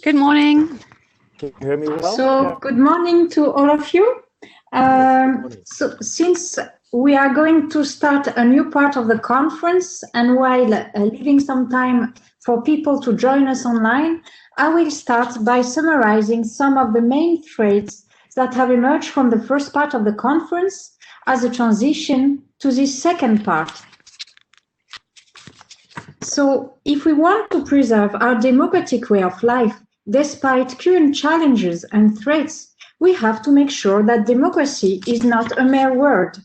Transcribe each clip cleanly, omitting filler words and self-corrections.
Good morning. Can you hear me well? So, good morning to all of you. So, since we are going to start a new part of the conference, and while leaving some time for people to join us online, I will start by summarizing some of the main threads that have emerged from the first part of the conference as a transition to this second part. So, if we want to preserve our democratic way of life, despite current challenges and threats, we have to make sure that democracy is not a mere word.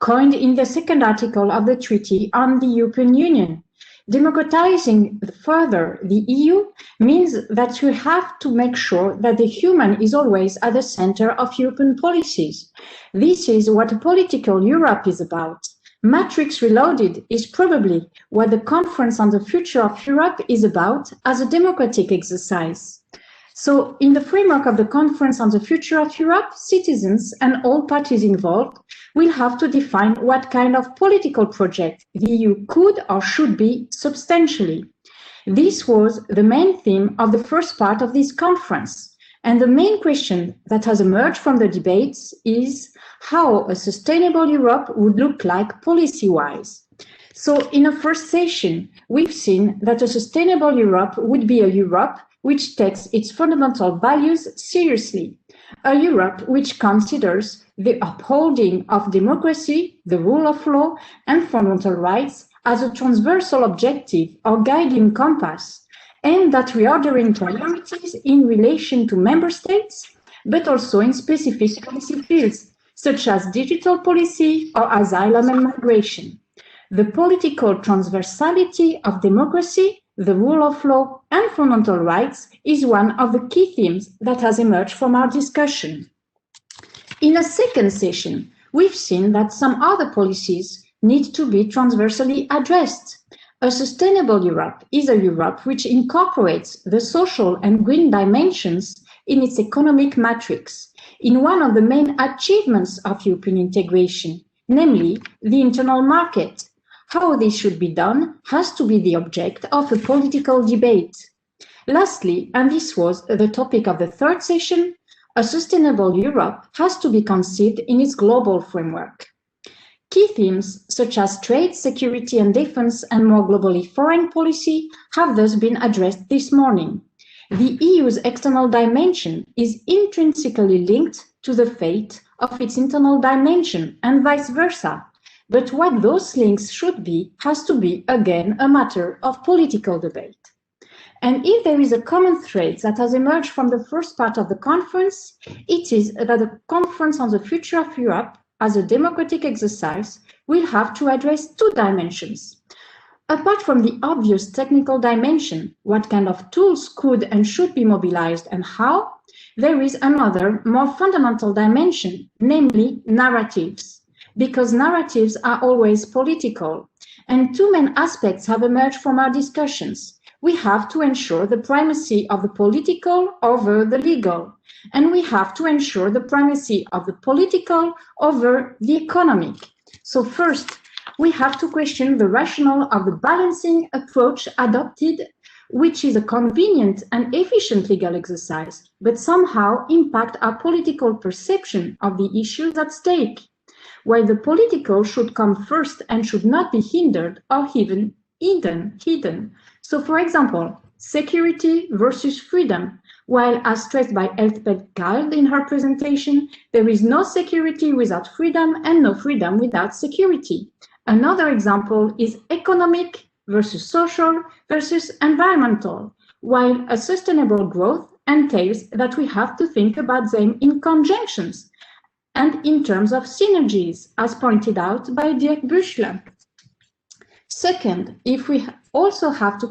Coined in the second article of the Treaty on the European Union, democratizing further the EU means that we have to make sure that the human is always at the center of European policies. This is what a political Europe is about. Matrix Reloaded is probably what the Conference on the Future of Europe is about as a democratic exercise. So, in the framework of the Conference on the Future of Europe, citizens and all parties involved will have to define what kind of political project the EU could or should be substantially. This was the main theme of the first part of this conference. And the main question that has emerged from the debates is how a sustainable Europe would look like policy-wise. So in a first session, we've seen that a sustainable Europe would be a Europe which takes its fundamental values seriously, a Europe which considers the upholding of democracy, the rule of law, and fundamental rights as a transversal objective or guiding compass, aimed at reordering priorities in relation to member states, but also in specific policy fields, such as digital policy or asylum and migration. The political transversality of democracy, the rule of law, and fundamental rights is one of the key themes that has emerged from our discussion. In a second session, we've seen that some other policies need to be transversally addressed. A sustainable Europe is a Europe which incorporates the social and green dimensions in its economic matrix, in one of the main achievements of European integration, namely the internal market. How this should be done has to be the object of a political debate. Lastly, and this was the topic of the third session, a sustainable Europe has to be conceived in its global framework. Key themes such as trade, security and defense, and more globally foreign policy have thus been addressed this morning. The EU's external dimension is intrinsically linked to the fate of its internal dimension and vice versa. But what those links should be has to be, again, a matter of political debate. And if there is a common thread that has emerged from the first part of the conference, it is that the Conference on the Future of Europe, as a democratic exercise, will have to address two dimensions. Apart from the obvious technical dimension, what kind of tools could and should be mobilized and how, there is another, more fundamental dimension, namely narratives. Because narratives are always political, and two main aspects have emerged from our discussions. We have to ensure the primacy of the political over the legal, and we have to ensure the primacy of the political over the economic. So first, we have to question the rationale of the balancing approach adopted, which is a convenient and efficient legal exercise, but somehow impact our political perception of the issues at stake, while the political should come first and should not be hindered or even hidden. So for example, security versus freedom. While, as stressed by Elspeth Kald in her presentation, there is no security without freedom and no freedom without security. Another example is economic versus social versus environmental, while a sustainable growth entails that we have to think about them in conjunctions and in terms of synergies, as pointed out by Dirk Büchler. Second, we also have to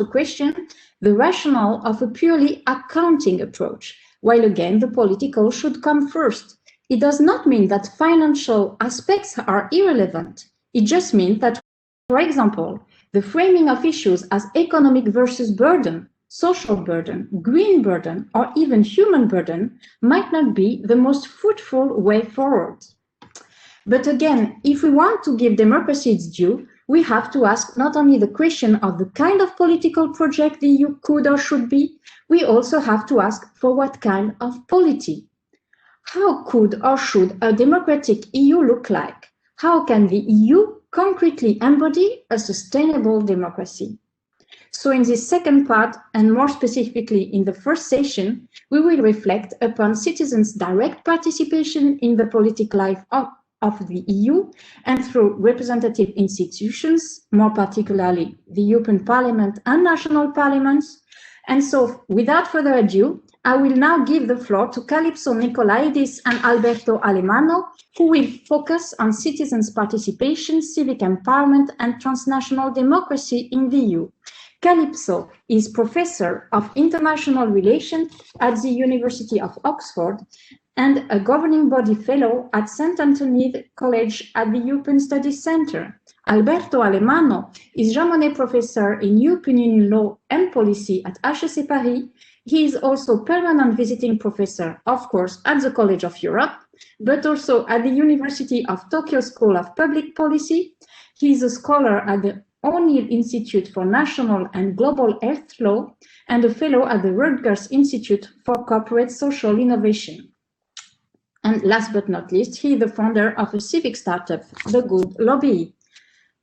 question the rationale of a purely accounting approach, while again the political should come first. It does not mean that financial aspects are irrelevant. It just means that, for example, the framing of issues as economic versus burden, social burden, green burden, or even human burden might not be the most fruitful way forward. But again, if we want to give democracy its due, We have to ask not only the question of the kind of political project the EU could or should be, we also have to ask for what kind of polity. How could or should a democratic EU look like? How can the EU concretely embody a sustainable democracy? So in this second part, and more specifically in the first session, we will reflect upon citizens' direct participation in the political life of the EU and through representative institutions, more particularly the European Parliament and national parliaments. And so, without further ado, I will now give the floor to Calypso Nicolaidis and Alberto Alemano, who will focus on citizens' participation, civic empowerment, and transnational democracy in the EU. Calypso is Professor of International Relations at the University of Oxford and a governing body fellow at St. Anthony's College at the European Studies Centre. Alberto Alemano is Jean Monnet Professor in European Union Law and Policy at HEC Paris. He is also permanent visiting professor, of course, at the College of Europe, but also at the University of Tokyo School of Public Policy. He is a scholar at the O'Neill Institute for National and Global Health Law and a fellow at the Rutgers Institute for Corporate Social Innovation. And last but not least, he is the founder of a civic startup, The Good Lobby.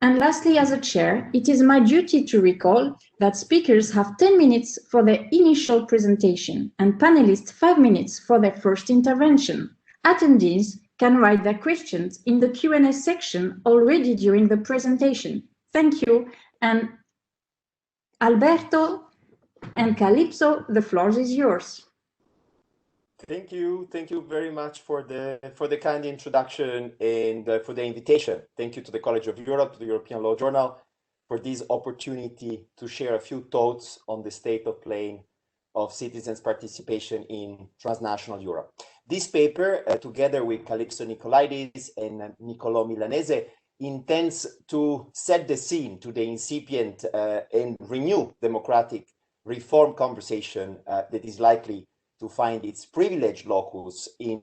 And lastly, as a chair, it is my duty to recall that speakers have 10 minutes for their initial presentation and panelists 5 minutes for their first intervention. Attendees can write their questions in the Q&A section already during the presentation. Thank you. And Alberto and Calypso, the floor is yours. Thank you very much for the kind introduction and for the invitation. Thank you to the College of Europe, to the European Law Journal, for this opportunity to share a few thoughts on the state of play of citizens' participation in transnational Europe. This paper, together with Calypso Nicolaidis and Niccolò Milanese, intends to set the scene to the incipient and renewed democratic reform conversation that is likely to find its privileged locus in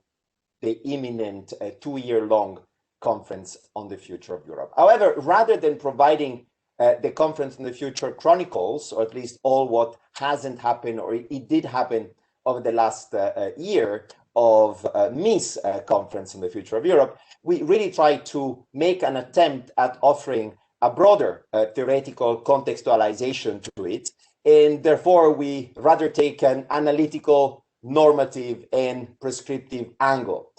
the imminent 2-year-long conference on the future of Europe. However, rather than providing the conference on the future chronicles, or at least all what hasn't happened or it did happen over the last year of Miss Conference on the Future of Europe, we really try to make an attempt at offering a broader theoretical contextualization to it. And therefore, we rather take an analytical, normative, and prescriptive angle.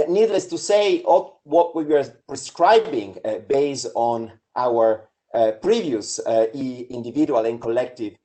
Needless to say, what we were prescribing based on our previous individual and collective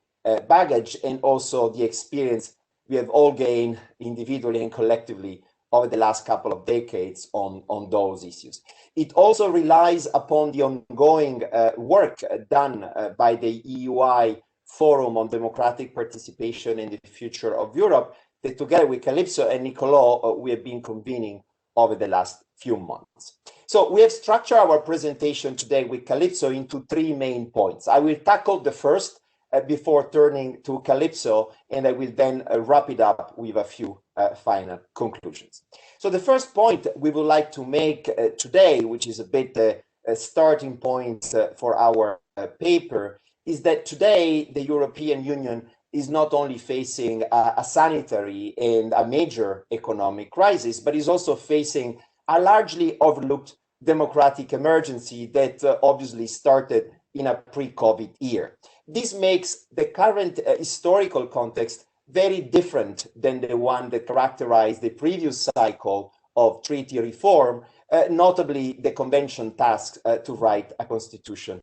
baggage, and also the experience we have all gained individually and collectively over the last couple of decades on those issues. It also relies upon the ongoing work done by the EUI Forum on Democratic Participation in the Future of Europe, that together with Calypso and Niccolò, we have been convening over the last few months. So we have structured our presentation today with Calypso into 3 main points. I will tackle the first before turning to Calypso, and I will then wrap it up with a few final conclusions. So the first point we would like to make today, which is a bit a starting point for our paper, is that today the European Union is not only facing a sanitary and a major economic crisis, but is also facing a largely overlooked democratic emergency that obviously started in a pre-COVID year. This makes the current historical context very different than the one that characterized the previous cycle of treaty reform, notably the Convention task to write a constitution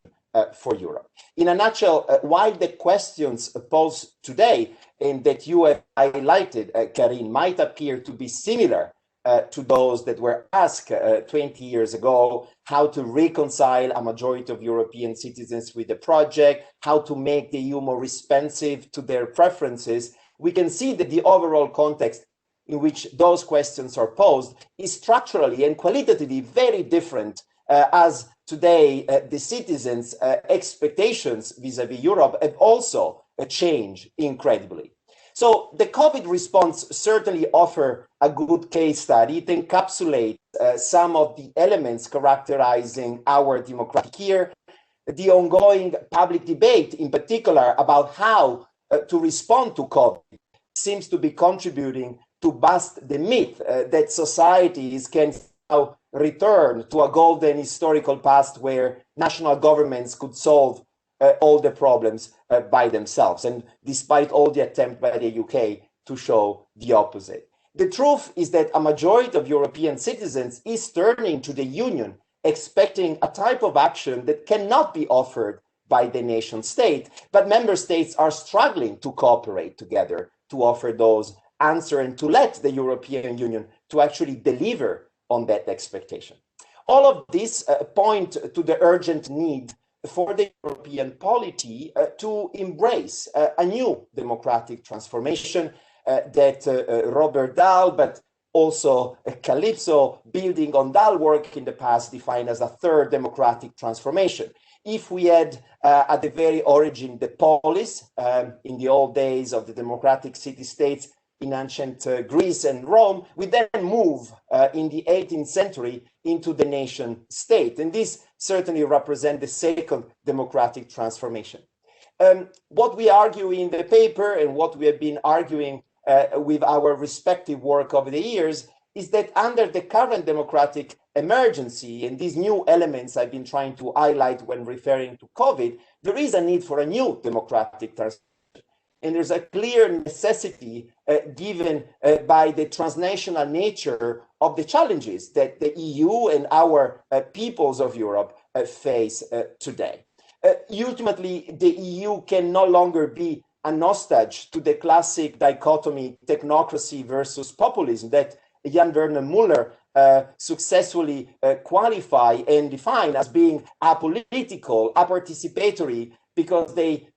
for Europe. In a nutshell, while the questions posed today and that you have highlighted, Karine, might appear to be similar to those that were asked 20 years ago, how to reconcile a majority of European citizens with the project, how to make the EU more responsive to their preferences, we can see that the overall context in which those questions are posed is structurally and qualitatively very different, as today the citizens' expectations vis-à-vis Europe have also changed incredibly. So the COVID response certainly offers a good case study. It encapsulates some of the elements characterizing our democratic year, the ongoing public debate, in particular, about how to respond to COVID, seems to be contributing to bust the myth that societies can now return to a golden historical past where national governments could solve all the problems by themselves, and despite all the attempt by the UK to show the opposite. The truth is that a majority of European citizens is turning to the Union, expecting a type of action that cannot be offered by the nation state, but member states are struggling to cooperate together to offer those answers and to let the European Union to actually deliver on that expectation. All of this point to the urgent need for the European polity to embrace a new democratic transformation that Robert Dahl, but also Calypso, building on Dahl work in the past, defined as a third democratic transformation. If we had at the very origin the polis in the old days of the democratic city-states in ancient Greece and Rome, we then move in the 18th century into the nation state. And this certainly represents the second democratic transformation. What we argue in the paper and what we have been arguing with our respective work over the years is that under the current democratic emergency and these new elements I've been trying to highlight when referring to COVID, there is a need for a new democratic transformation. And there's a clear necessity given by the transnational nature of the challenges that the EU and our peoples of Europe face today. Ultimately, the EU can no longer be an hostage to the classic dichotomy technocracy versus populism that Jan Werner Müller successfully qualify and define as being apolitical, aparticipatory, because they,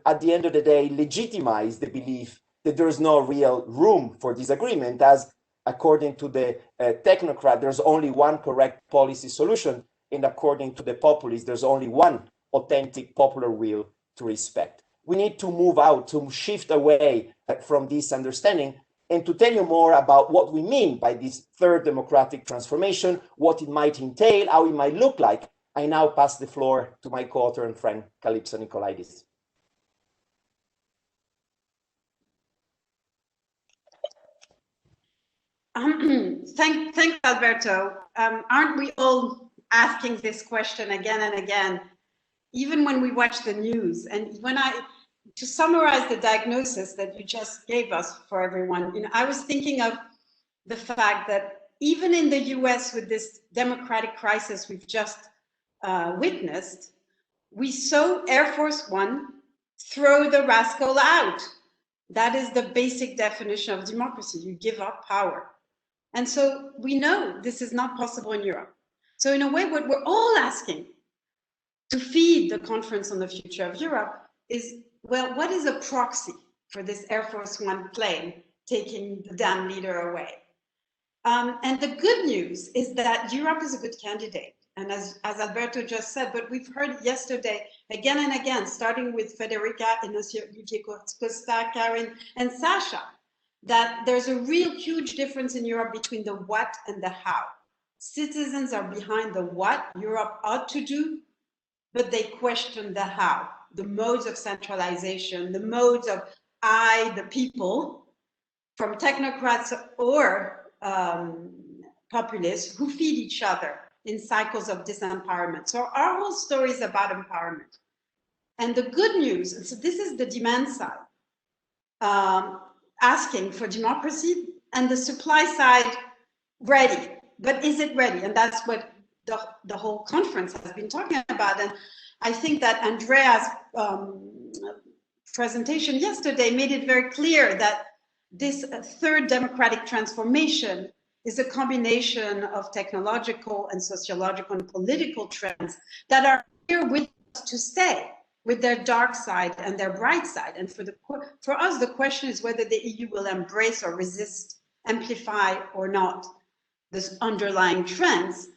at the end of the day, legitimize the belief that there is no real room for disagreement, as according to the technocrat, there's only one correct policy solution, and according to the populist, there's only one authentic popular will to respect. We need to move out, to shift away from this understanding, and to tell you more about what we mean by this third democratic transformation, what it might entail, how it might look like. I now pass the floor to my co-author and friend, Calypso Nicolaidis. Thanks, Alberto. Aren't we all asking this question again and again, even when we watch the news? And to summarize the diagnosis that you just gave us for everyone, I was thinking of the fact that even in the US with this democratic crisis we've just witnessed, we saw Air Force One throw the rascal out. That is the basic definition of democracy. You give up power. And so we know this is not possible in Europe. So in a way, what we're all asking to feed the Conference on the Future of Europe is, well, what is a proxy for this Air Force One plane taking the damn leader away? And the good news is that Europe is a good candidate. And as Alberto just said, but we've heard yesterday, again and again, starting with Federica, Olivier Costa, Karen, and Sasha, that there's a real huge difference in Europe between the what and the how. Citizens are behind the what Europe ought to do, but they question the how, the modes of centralization, the modes of the people, from technocrats or populists who feed each other in cycles of disempowerment. So our whole story is about empowerment. And the good news, and so this is the demand side, asking for democracy, and the supply side ready. But is it ready? And that's what the whole conference has been talking about. And I think that Andrea's presentation yesterday made it very clear that this third democratic transformation is a combination of technological and sociological and political trends that are here with us to stay, with their dark side and their bright side. And for us, the question is whether the EU will embrace or resist, amplify or not, this underlying trends.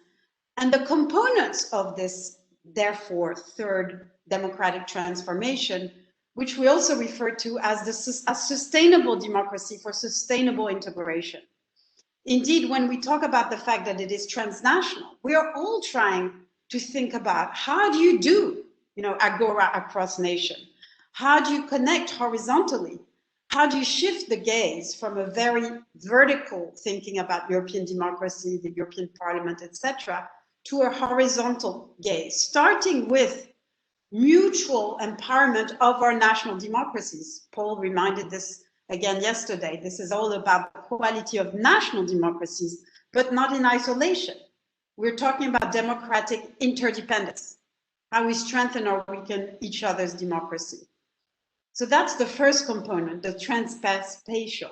And the components of this, therefore, third democratic transformation, which we also refer to as a sustainable democracy for sustainable integration. Indeed, when we talk about the fact that it is transnational, we are all trying to think about how do you do agora across nation? How do you connect horizontally? How do you shift the gaze from a very vertical thinking about European democracy, the European Parliament, etc., to a horizontal gaze, starting with mutual empowerment of our national democracies? Paul reminded this again yesterday. This is all about the quality of national democracies, but not in isolation. We're talking about democratic interdependence, how we strengthen or weaken each other's democracy. So that's the first component, the transspatial.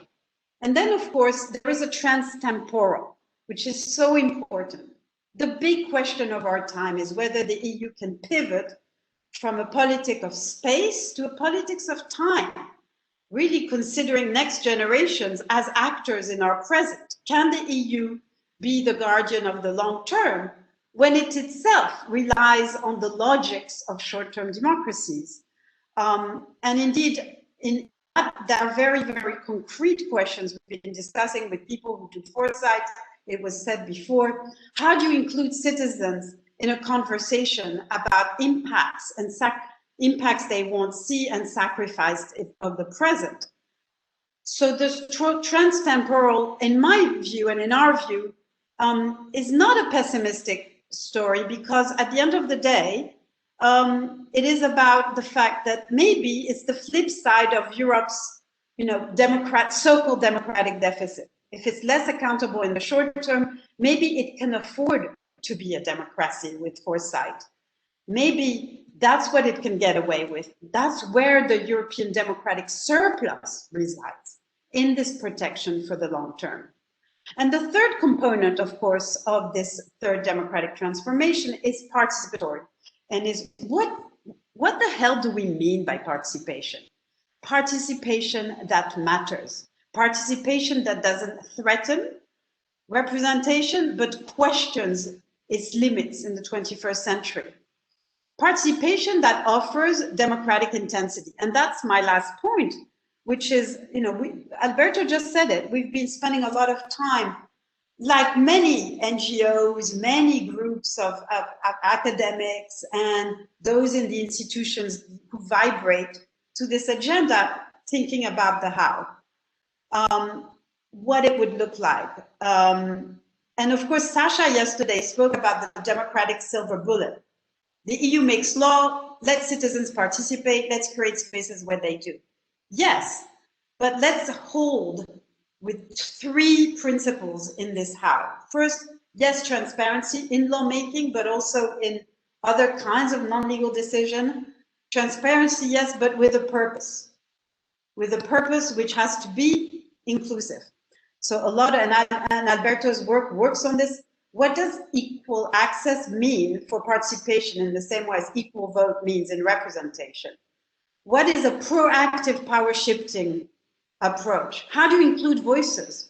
And then, of course, there is a transtemporal, which is so important. The big question of our time is whether the EU can pivot from a politic of space to a politics of time, really considering next generations as actors in our present. Can the EU be the guardian of the long term when it itself relies on the logics of short-term democracies? And indeed, in that, there are very, very concrete questions we've been discussing with people who do foresight. It was said before, how do you include citizens in a conversation about impacts and impacts they won't see and sacrifice of the present? So this transtemporal, in my view and in our view, is not a pessimistic story, because at the end of the day, it is about the fact that maybe it's the flip side of Europe's, so-called democratic deficit. If it's less accountable in the short term, maybe it can afford to be a democracy with foresight. Maybe that's what it can get away with. That's where the European democratic surplus resides, in this protection for the long term. And the third component, of course, of this third democratic transformation is participatory. And is what the hell do we mean by participation? Participation that matters. Participation that doesn't threaten representation, but questions its limits in the 21st century. Participation that offers democratic intensity. And that's my last point, which is, Alberto just said it, we've been spending a lot of time, like many NGOs, many groups of academics and those in the institutions who vibrate to this agenda, thinking about the how, what it would look like. And of course, Sasha yesterday spoke about the democratic silver bullet. The EU makes law, let citizens participate, let's create spaces where they do. Yes, but let's hold with three principles in this how. First, yes, transparency in lawmaking, but also in other kinds of non-legal decision. Transparency, yes, but with a purpose which has to be inclusive. So a lot of, and Alberto's work works on this. What does equal access mean for participation in the same way as equal vote means in representation? What is a proactive power shifting approach? How do you include voices?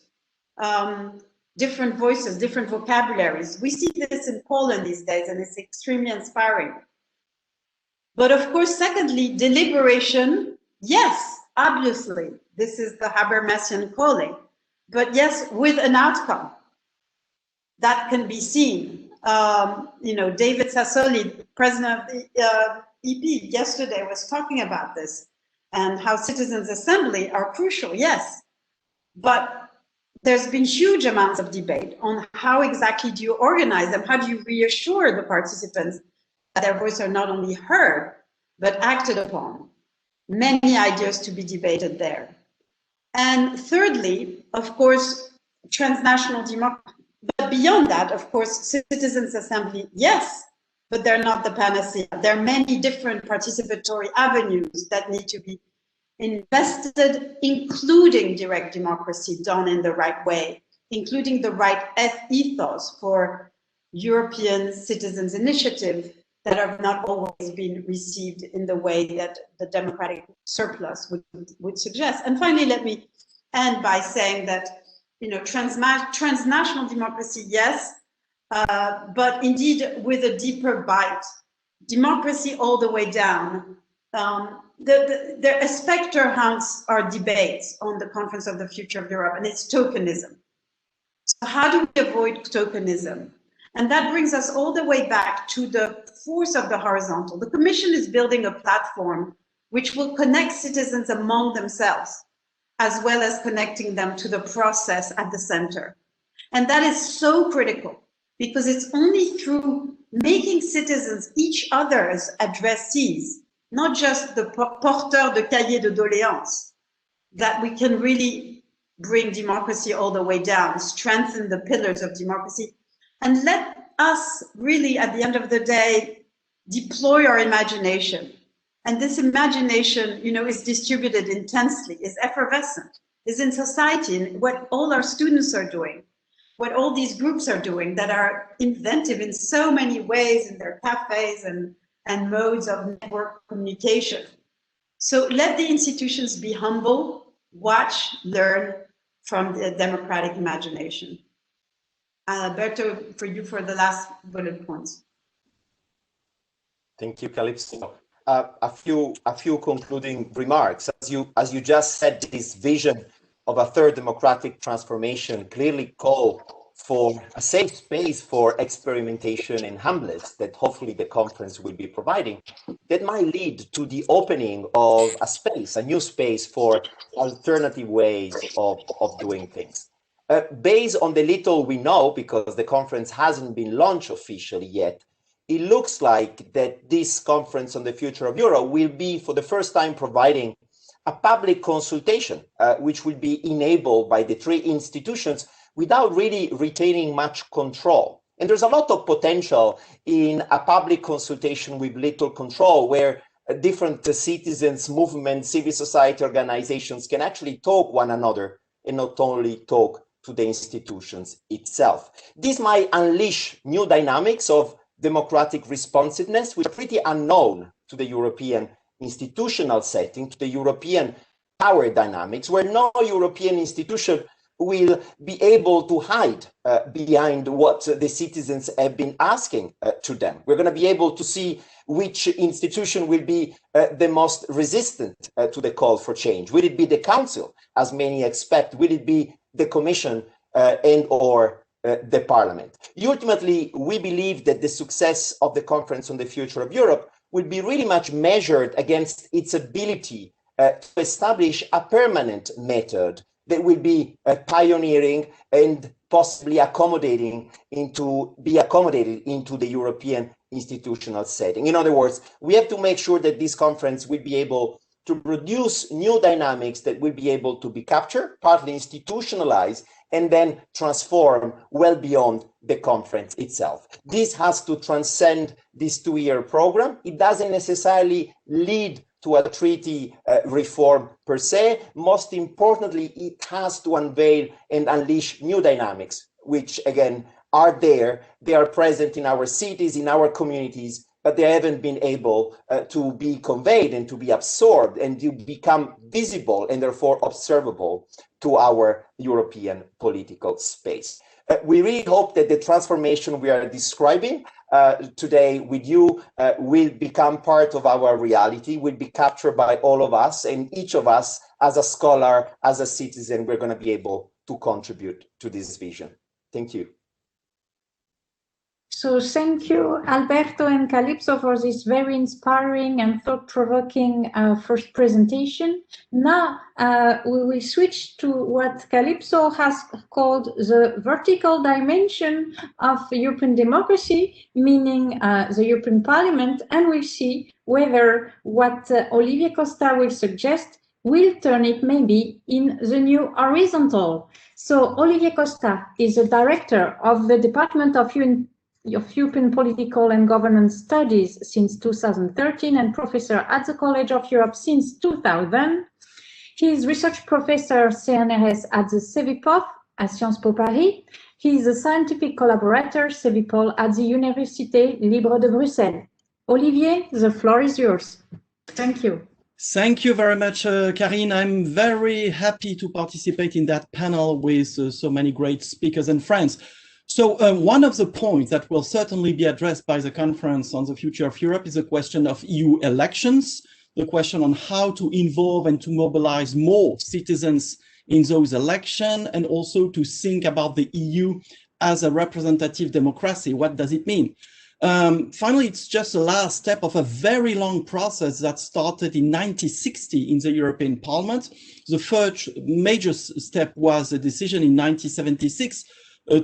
Different voices, different vocabularies. We see this in Poland these days, and it's extremely inspiring. But of course, secondly, deliberation, yes, obviously, this is the Habermasian calling, but yes, with an outcome that can be seen. David Sassoli, president of the EP, yesterday was talking about this and how citizens' assembly are crucial, yes, but there's been huge amounts of debate on how exactly do you organize them, how do you reassure the participants that their voices are not only heard, but acted upon. Many ideas to be debated there. And thirdly, of course, transnational democracy. But beyond that, of course, citizens' assembly, yes, but they're not the panacea. There are many different participatory avenues that need to be invested, including direct democracy done in the right way, including the right ethos for European citizens' initiative that have not always been received in the way that the democratic surplus would suggest. And finally, let me end by saying that transnational democracy, yes, but indeed with a deeper bite. Democracy all the way down. A specter haunts our debates on the Conference of the Future of Europe, and it's tokenism. So how do we avoid tokenism? And that brings us all the way back to the force of the horizontal. The Commission is building a platform which will connect citizens among themselves, as well as connecting them to the process at the center. And that is so critical, because it's only through making citizens each other's addressees, not just the porteurs de cahiers de doléances, that we can really bring democracy all the way down, strengthen the pillars of democracy, and let us really, at the end of the day, deploy our imagination. And this imagination, is distributed intensely, is effervescent, is in society, and what all our students are doing, what all these groups are doing that are inventive in so many ways in their cafes and modes of network communication. So let the institutions be humble, watch, learn from the democratic imagination. Alberto, for you for the last bullet points. Thank you, Calypso. A few concluding remarks. As you just said, this vision of a third democratic transformation clearly call for a safe space for experimentation and humbleness that hopefully the conference will be providing, that might lead to the opening of a new space for alternative ways of doing things. Based on the little we know, because the conference hasn't been launched officially yet, it looks like that this conference on the future of Europe will be for the first time providing a public consultation, which will be enabled by the three institutions without really retaining much control. And there's a lot of potential in a public consultation with little control, where different citizens, movements, civil society organizations can actually talk one another and not only talk to the institutions itself. This might unleash new dynamics of democratic responsiveness, which are pretty unknown to the European institutional setting, to the European power dynamics, where no European institution will be able to hide behind what the citizens have been asking to them. We're going to be able to see which institution will be the most resistant to the call for change. Will it be the Council, as many expect? Will it be the Commission and or the Parliament? Ultimately, we believe that the success of the Conference on the Future of Europe will be really much measured against its ability to establish a permanent method that will be pioneering and possibly accommodated into the European institutional setting. In other words, we have to make sure that this conference will be able to produce new dynamics that will be able to be captured, partly institutionalized, and then transform well beyond the conference itself. This has to transcend this two-year program. It doesn't necessarily lead to a treaty reform per se. Most importantly, it has to unveil and unleash new dynamics, which again are there. They are present in our cities, in our communities, but they haven't been able to be conveyed and to be absorbed and to become visible and therefore observable to our European political space. We really hope that the transformation we are describing today with you will become part of our reality, will be captured by all of us, and each of us as a scholar, as a citizen, we're going to be able to contribute to this vision. Thank you. So thank you, Alberto and Calypso, for this very inspiring and thought-provoking first presentation. Now we will switch to what Calypso has called the vertical dimension of European democracy, meaning the European Parliament, and we'll see whether what Olivier Costa will suggest will turn it maybe in the new horizontal. So Olivier Costa is the director of the Department of European Political and Governance Studies since 2013 and professor at the College of Europe since 2000. He is research professor CNRS at the CEVIPOF at Sciences Po Paris. He is a scientific collaborator CEVIPOL at the Université Libre de Bruxelles. Olivier, the floor is yours. Thank you. Thank you very much, Karine. I'm very happy to participate in that panel with so many great speakers and friends. So one of the points that will certainly be addressed by the conference on the future of Europe is the question of EU elections, the question on how to involve and to mobilize more citizens in those elections, and also to think about the EU as a representative democracy. What does it mean? Finally, it's just the last step of a very long process that started in 1960 in the European Parliament. The first major step was a decision in 1976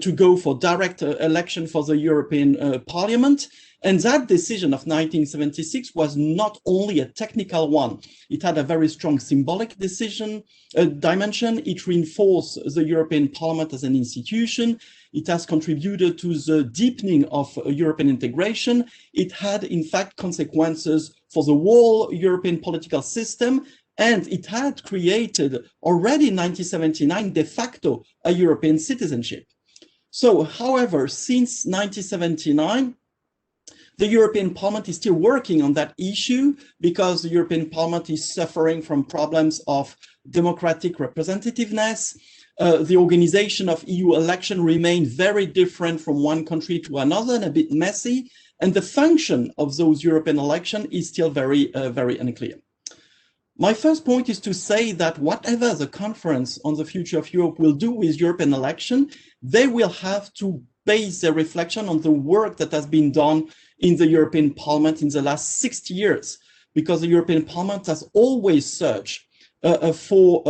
to go for direct election for the European Parliament. And that decision of 1976 was not only a technical one. It had a very strong symbolic dimension. It reinforced the European Parliament as an institution. It has contributed to the deepening of European integration. It had, in fact, consequences for the whole European political system. And it had created already in 1979 de facto a European citizenship. So, however, since 1979, the European Parliament is still working on that issue because the European Parliament is suffering from problems of democratic representativeness. The organization of EU election remained very different from one country to another and a bit messy. And the function of those European elections is still very unclear. My first point is to say that whatever the Conference on the Future of Europe will do with European election, they will have to base their reflection on the work that has been done in the European Parliament in the last 60 years, because the European Parliament has always searched for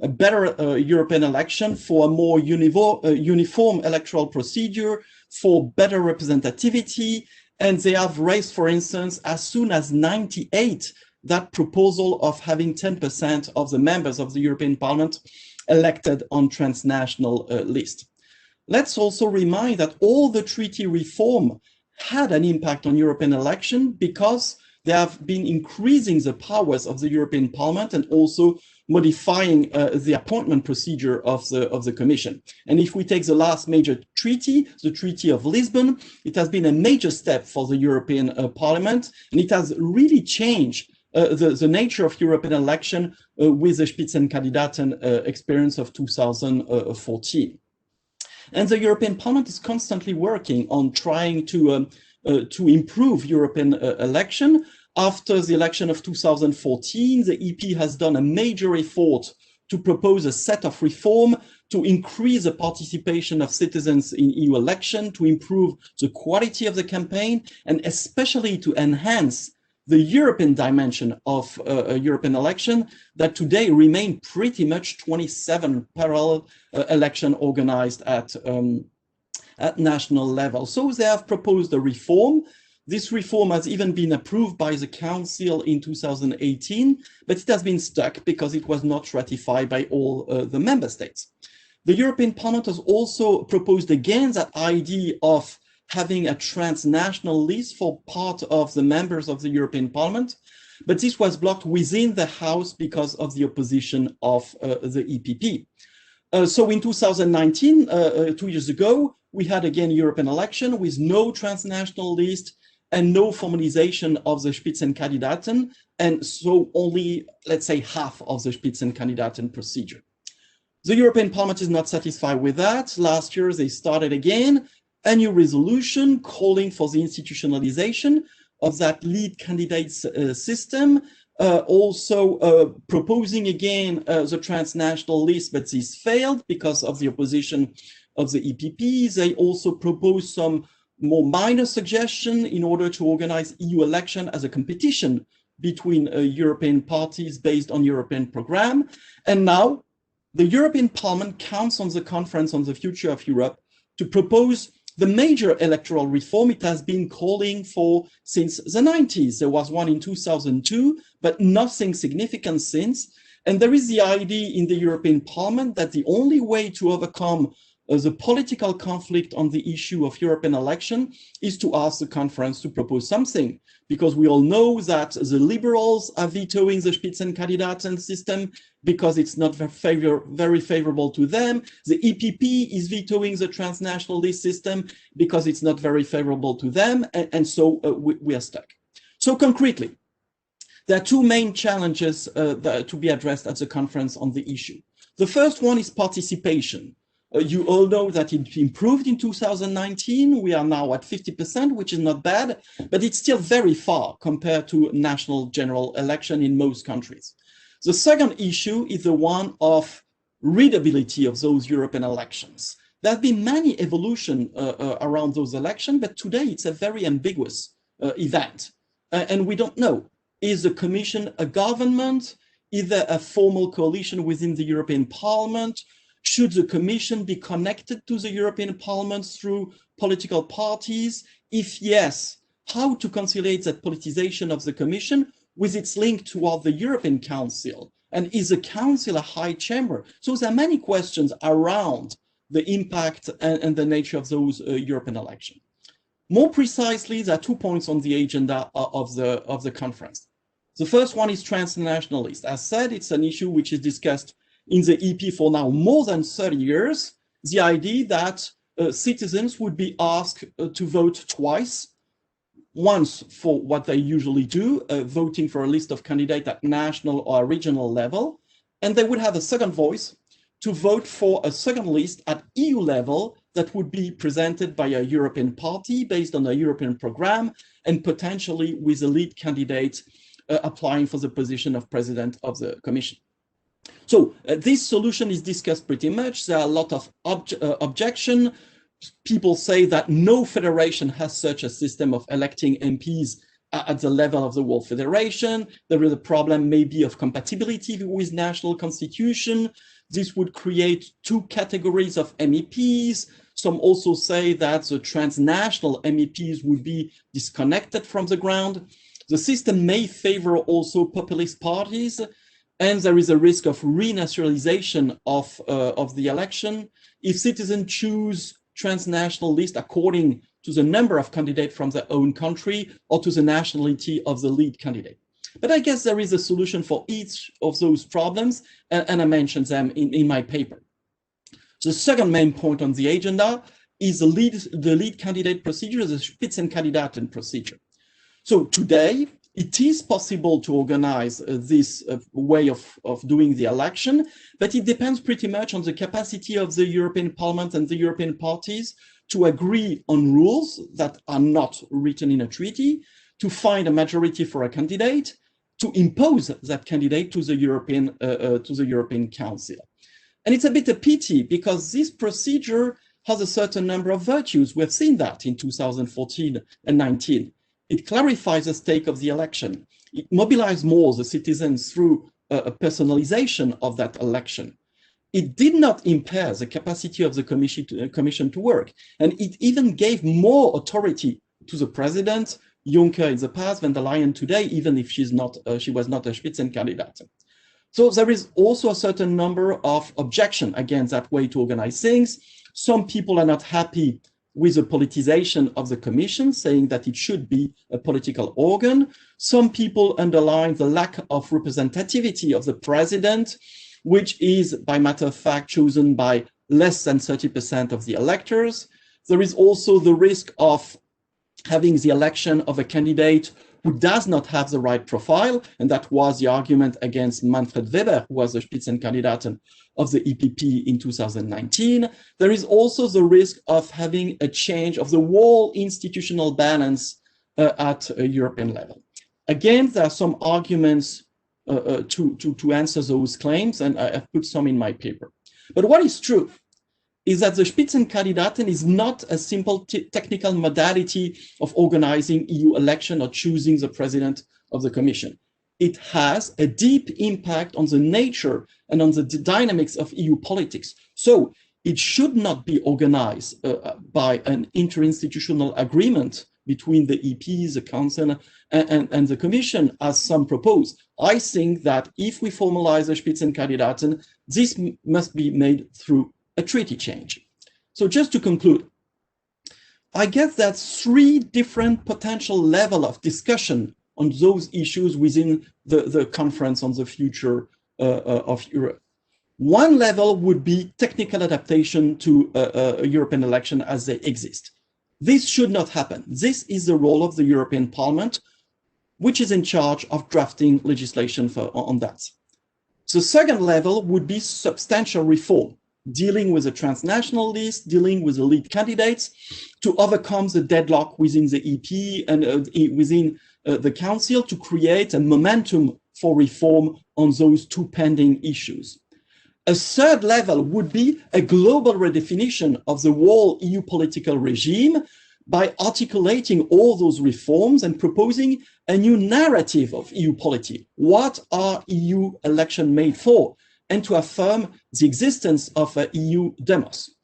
a better European election, for a more uniform electoral procedure, for better representativity. And they have raised, for instance, as soon as 98, that proposal of having 10% of the members of the European Parliament elected on transnational list. Let's also remind that all the treaty reform had an impact on European election because they have been increasing the powers of the European Parliament and also modifying the appointment procedure of the Commission. And if we take the last major treaty, the Treaty of Lisbon, it has been a major step for the European Parliament, and it has really changed the nature of European election with the Spitzenkandidaten experience of 2014. And the European Parliament is constantly working on trying to improve European election. After the election of 2014, the EP has done a major effort to propose a set of reform to increase the participation of citizens in EU election, to improve the quality of the campaign, and especially to enhance the European dimension of a European election that today remain pretty much 27 parallel election organized at national level. So they have proposed a reform. This reform has even been approved by the Council in 2018, but it has been stuck because it was not ratified by all the member states. The European Parliament has also proposed again that idea of having a transnational list for part of the members of the European Parliament, but this was blocked within the House because of the opposition of the EPP. So in 2019, 2 years ago, we had again a European election with no transnational list and no formalization of the Spitzenkandidaten, and so only, let's say, half of the Spitzenkandidaten procedure. The European Parliament is not satisfied with that. Last year, they started again a new resolution calling for the institutionalization of that lead candidates system, also proposing again the transnational list, but this failed because of the opposition of the EPP. They also proposed some more minor suggestion in order to organize EU election as a competition between European parties based on European program. And now the European Parliament counts on the Conference on the Future of Europe to propose the major electoral reform it has been calling for since the 90s. There was one in 2002, but nothing significant since. And there is the idea in the European Parliament that the only way to overcome the political conflict on the issue of European election is to ask the conference to propose something, because we all know that the liberals are vetoing the Spitzenkandidaten system because it's not very favorable to them. The EPP is vetoing the transnational list system because it's not very favorable to them. And so we are stuck. So concretely, there are two main challenges to be addressed at the conference on the issue. The first one is participation. You all know that it improved in 2019. We are now at 50%, which is not bad, but it's still very far compared to national general election in most countries. The second issue is the one of readability of those European elections. There have been many evolutions around those elections, but today it's a very ambiguous event. And we don't know, is the Commission a government? Is there a formal coalition within the European Parliament? Should the Commission be connected to the European Parliament through political parties? If yes, how to conciliate that politicization of the Commission with its link toward the European Council? And is the Council a high chamber? So there are many questions around the impact and the nature of those European elections. More precisely, there are 2 points on the agenda of the conference. The first one is transnationalist. As said, it's an issue which is discussed in the EP for now more than 30 years. The idea that citizens would be asked to vote twice, once for what they usually do, voting for a list of candidates at national or regional level, and they would have a second voice to vote for a second list at EU level that would be presented by a European party based on a European program and potentially with a lead candidate applying for the position of president of the Commission. So this solution is discussed pretty much. There are a lot of objection. People say that no federation has such a system of electing MPs at the level of the World Federation. There is a problem maybe of compatibility with national constitution. This would create two categories of MEPs. Some also say that the transnational MEPs would be disconnected from the ground. The system may favor also populist parties, and there is a risk of renationalization of the election. If citizens choose transnational list according to the number of candidates from their own country or to the nationality of the lead candidate. But I guess there is a solution for each of those problems, and I mentioned them in my paper. The second main point on the agenda is the lead candidate procedure, the Spitzenkandidaten procedure. So today, it is possible to organize this way of doing the election, but it depends pretty much on the capacity of the European Parliament and the European parties to agree on rules that are not written in a treaty, to find a majority for a candidate, to impose that candidate to the European Council. And it's a bit a pity because this procedure has a certain number of virtues. We've seen that in 2014 and 19. It clarifies the stake of the election. It mobilizes more the citizens through a personalization of that election. It did not impair the capacity of the commission to work. And it even gave more authority to the president, Juncker in the past, van der Leyen today, even if she was not a Spitzenkandidat. So there is also a certain number of objections against that way to organize things. Some people are not happy with the politicization of the Commission, saying that it should be a political organ. Some people underline the lack of representativity of the president, which is, by matter of fact, chosen by less than 30% of the electors. There is also the risk of having the election of a candidate who does not have the right profile, and that was the argument against Manfred Weber, who was the Spitzenkandidat of the EPP in 2019. There is also the risk of having a change of the whole institutional balance at a European level. Again, there are some arguments to answer those claims, and I've put some in my paper. But what is true is that the Spitzenkandidaten is not a simple technical modality of organizing EU election or choosing the president of the Commission. It has a deep impact on the nature and on the dynamics of EU politics. So it should not be organized by an interinstitutional agreement between the EPs, the Council, and the Commission, as some propose. I think that if we formalize the Spitzenkandidaten, this must be made through a treaty change. So just to conclude, I guess that's three different potential levels of discussion on those issues within the conference on the future of Europe. One level would be technical adaptation to a European election as they exist. This should not happen. This is the role of the European Parliament, which is in charge of drafting legislation on that. The second level would be substantial reform, dealing with the transnational list, dealing with the lead candidates to overcome the deadlock within the EP and within the Council to create a momentum for reform on those two pending issues. A third level would be a global redefinition of the whole EU political regime by articulating all those reforms and proposing a new narrative of EU polity. What are EU elections made for? And to affirm the existence of a EU demos.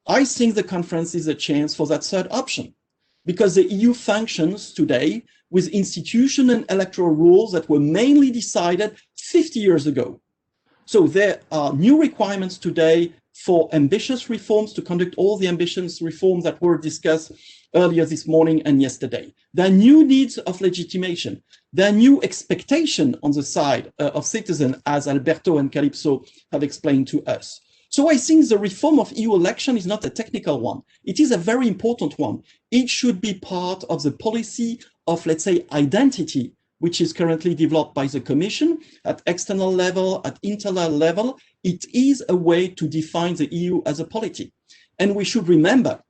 I think the conference is a chance for that third option, because the EU functions today with institution and electoral rules that were mainly decided 50 years ago. So there are new requirements today for ambitious reforms to conduct all the ambitious reforms that were discussed earlier this morning and yesterday. There are new needs of legitimation. There are new expectations on the side of citizens, as Alberto and Calypso have explained to us. So I think the reform of EU election is not a technical one. It is a very important one. It should be part of the policy of, let's say, identity, which is currently developed by the Commission at external level, at internal level. It is a way to define the EU as a polity. And we should remember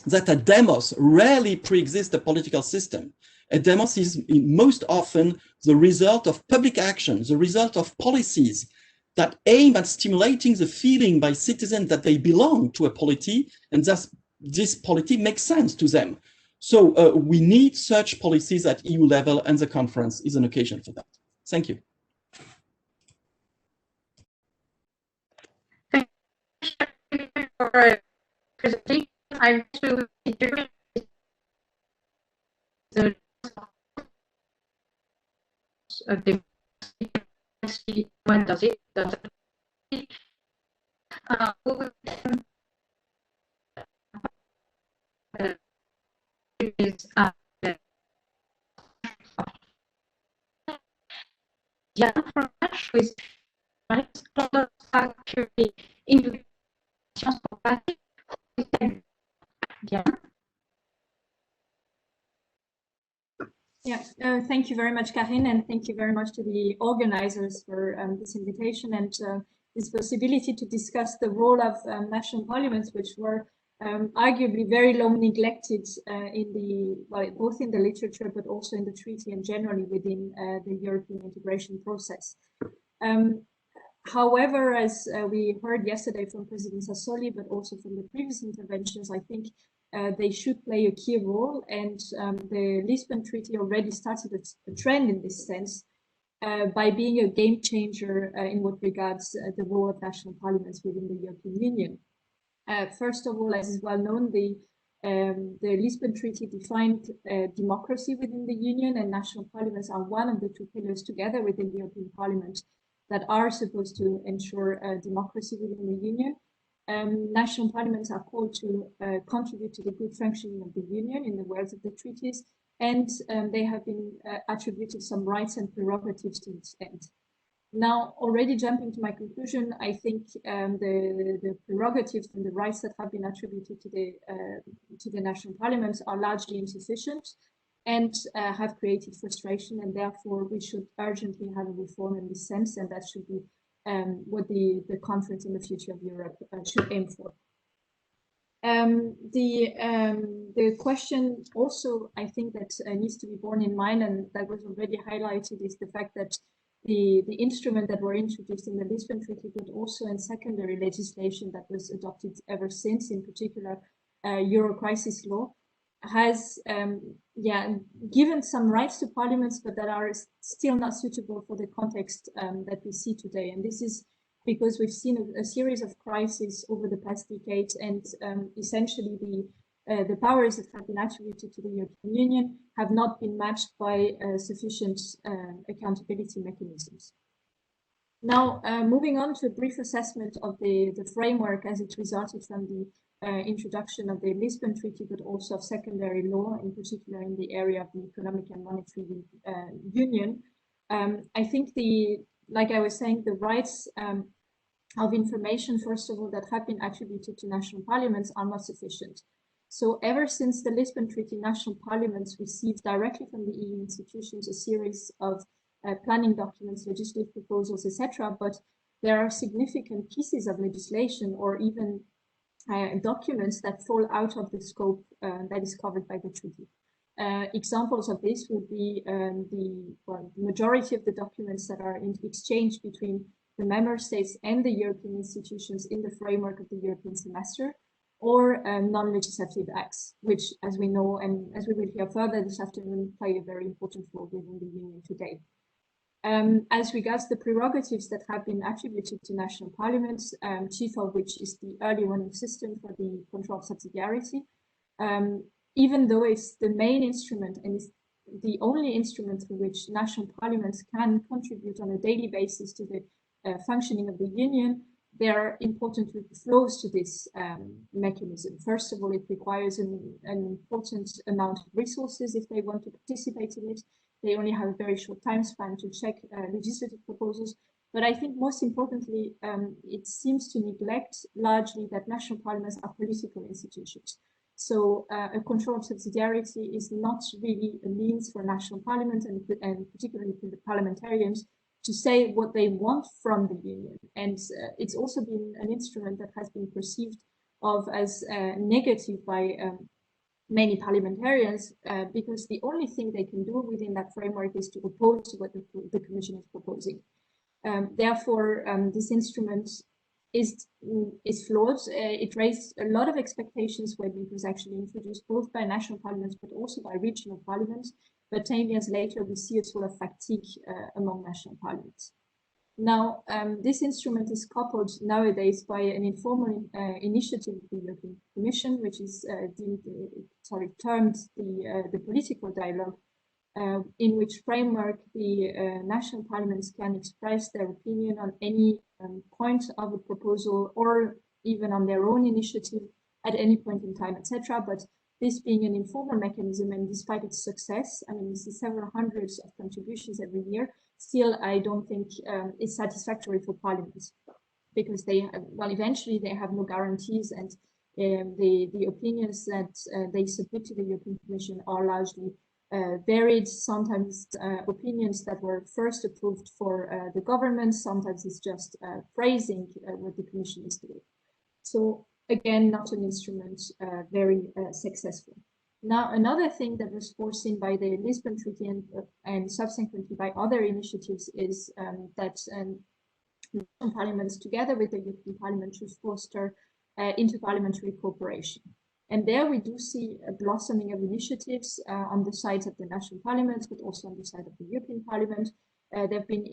that a demos rarely pre-exists a political system. A demos is most often the result of public action, the result of policies that aim at stimulating the feeling by citizens that they belong to a polity, and thus this polity makes sense to them. So we need such policies at EU level, and the conference is an occasion for that. Thank you. Thank you for presenting. I want to introduce the when does it? Is with actually in thank you very much, Karine, and thank you very much to the organizers for this invitation and this possibility to discuss the role of national parliaments, which were arguably very long neglected both in the literature but also in the treaty and generally within the European integration process. However, as we heard yesterday from President Sassoli, but also from the previous interventions, I think they should play a key role, and the Lisbon Treaty already started a trend in this sense by being a game changer in what regards the role of national parliaments within the European Union. First of all, as is well known, the Lisbon Treaty defined democracy within the Union, and national parliaments are one of the two pillars together within the European Parliament that are supposed to ensure democracy within the Union. National parliaments are called to contribute to the good functioning of the Union in the words of the treaties, and they have been attributed some rights and prerogatives to this end. Now, already jumping to my conclusion, I think the prerogatives and the rights that have been attributed to the national parliaments are largely insufficient and have created frustration, and therefore we should urgently have a reform in this sense, and that should be what the Conference on the Future of Europe should aim for. The question also, I think, that needs to be borne in mind, and that was already highlighted, is the fact that the instrument that were introduced in the Lisbon Treaty, but also in secondary legislation that was adopted ever since, in particular Euro crisis law, has given some rights to parliaments, but that are still not suitable for the context that we see today. And this is because we've seen a series of crises over the past decades, and essentially the powers that have been attributed to the European Union have not been matched by sufficient accountability mechanisms. Now, moving on to a brief assessment of the framework as it resulted from the introduction of the Lisbon Treaty, but also of secondary law, in particular in the area of the Economic and Monetary Union. I think like I was saying, the rights of information, first of all, that have been attributed to national parliaments are not sufficient. So ever since the Lisbon Treaty, national parliaments received directly from the EU institutions a series of planning documents, legislative proposals, etc. But there are significant pieces of legislation or even documents that fall out of the scope that is covered by the treaty. Examples of this would be the majority of the documents that are in exchange between the member states and the European institutions in the framework of the European semester, or non-legislative acts, which, as we know, and as we will hear further this afternoon, play a very important role within the Union today. As regards the prerogatives that have been attributed to national parliaments, chief of which is the early warning system for the control of subsidiarity, even though it's the main instrument and is the only instrument through which national parliaments can contribute on a daily basis to the functioning of the Union, there are important flaws to this mechanism. First of all, it requires an important amount of resources if they want to participate in it. They only have a very short time span to check legislative proposals. But I think most importantly, it seems to neglect largely that national parliaments are political institutions. So a control of subsidiarity is not really a means for national parliaments and particularly for the parliamentarians to say what they want from the Union. And it's also been an instrument that has been perceived of as negative by many parliamentarians because the only thing they can do within that framework is to oppose what the Commission is proposing. Therefore, this instrument is flawed. It raised a lot of expectations when it was actually introduced both by national parliaments but also by regional parliaments. But 10 years later, we see a sort of fatigue among national parliaments. Now, this instrument is coupled nowadays by an informal initiative of the European Commission, which is termed the political dialogue, in which framework the national parliaments can express their opinion on any point of a proposal or even on their own initiative at any point in time, etc. But this being an informal mechanism, and despite its success, I mean, we see several hundreds of contributions every year, still I don't think it's satisfactory for parliaments, because they, well, eventually they have no guarantees, and the opinions that they submit to the European Commission are largely varied. Sometimes opinions that were first approved for the government, sometimes it's just praising what the Commission is doing. So again, not an instrument very successful. Now, another thing that was foreseen by the Lisbon Treaty and subsequently by other initiatives is that national parliaments, together with the European Parliament, should foster inter-parliamentary cooperation. And there we do see a blossoming of initiatives on the side of the national parliaments, but also on the side of the European Parliament. There have been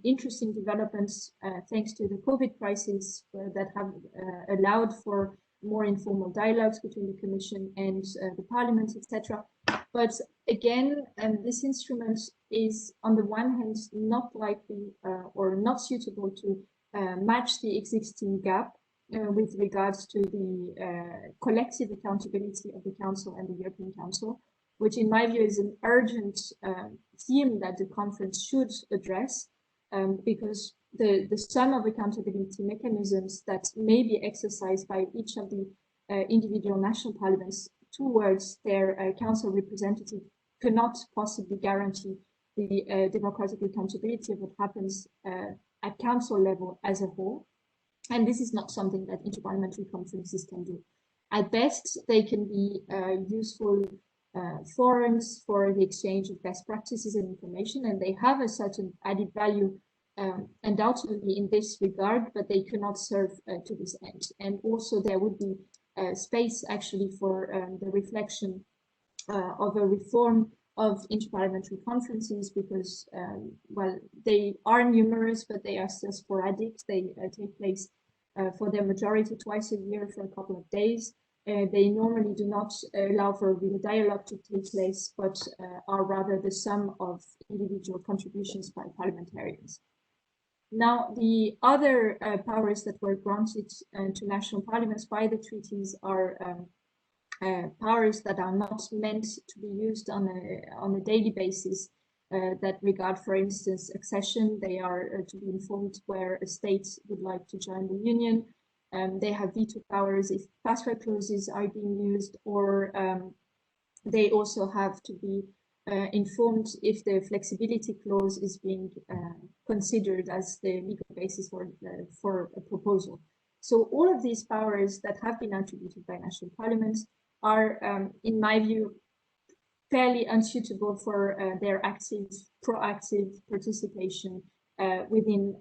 interesting developments thanks to the COVID crisis that have allowed for more informal dialogues between the Commission and the Parliament, etc. But again, this instrument is on the one hand not likely or not suitable to match the existing gap with regards to the collective accountability of the Council and the European Council, which in my view is an urgent theme that the conference should address, because the sum of accountability mechanisms that may be exercised by each of the individual national parliaments towards their council representative cannot possibly guarantee the democratic accountability of what happens at council level as a whole. And this is not something that interparliamentary conferences can do. At best, they can be useful forums for the exchange of best practices and information, and they have a certain added value undoubtedly in this regard, but they cannot serve to this end. And also there would be space actually for the reflection of a reform of interparliamentary conferences, because well, they are numerous, but they are still sporadic. They take place for their majority twice a year for a couple of days. They normally do not allow for a real dialogue to take place, but are rather the sum of individual contributions by parliamentarians. Now, the other powers that were granted to national parliaments by the treaties are powers that are not meant to be used on a daily basis, that regard, for instance, accession. They are to be informed where a state would like to join the Union. They have veto powers if password clauses are being used, or they also have to be informed if the flexibility clause is being considered as the legal basis for a proposal. So all of these powers that have been attributed by national parliaments are, in my view, fairly unsuitable for their active, proactive participation within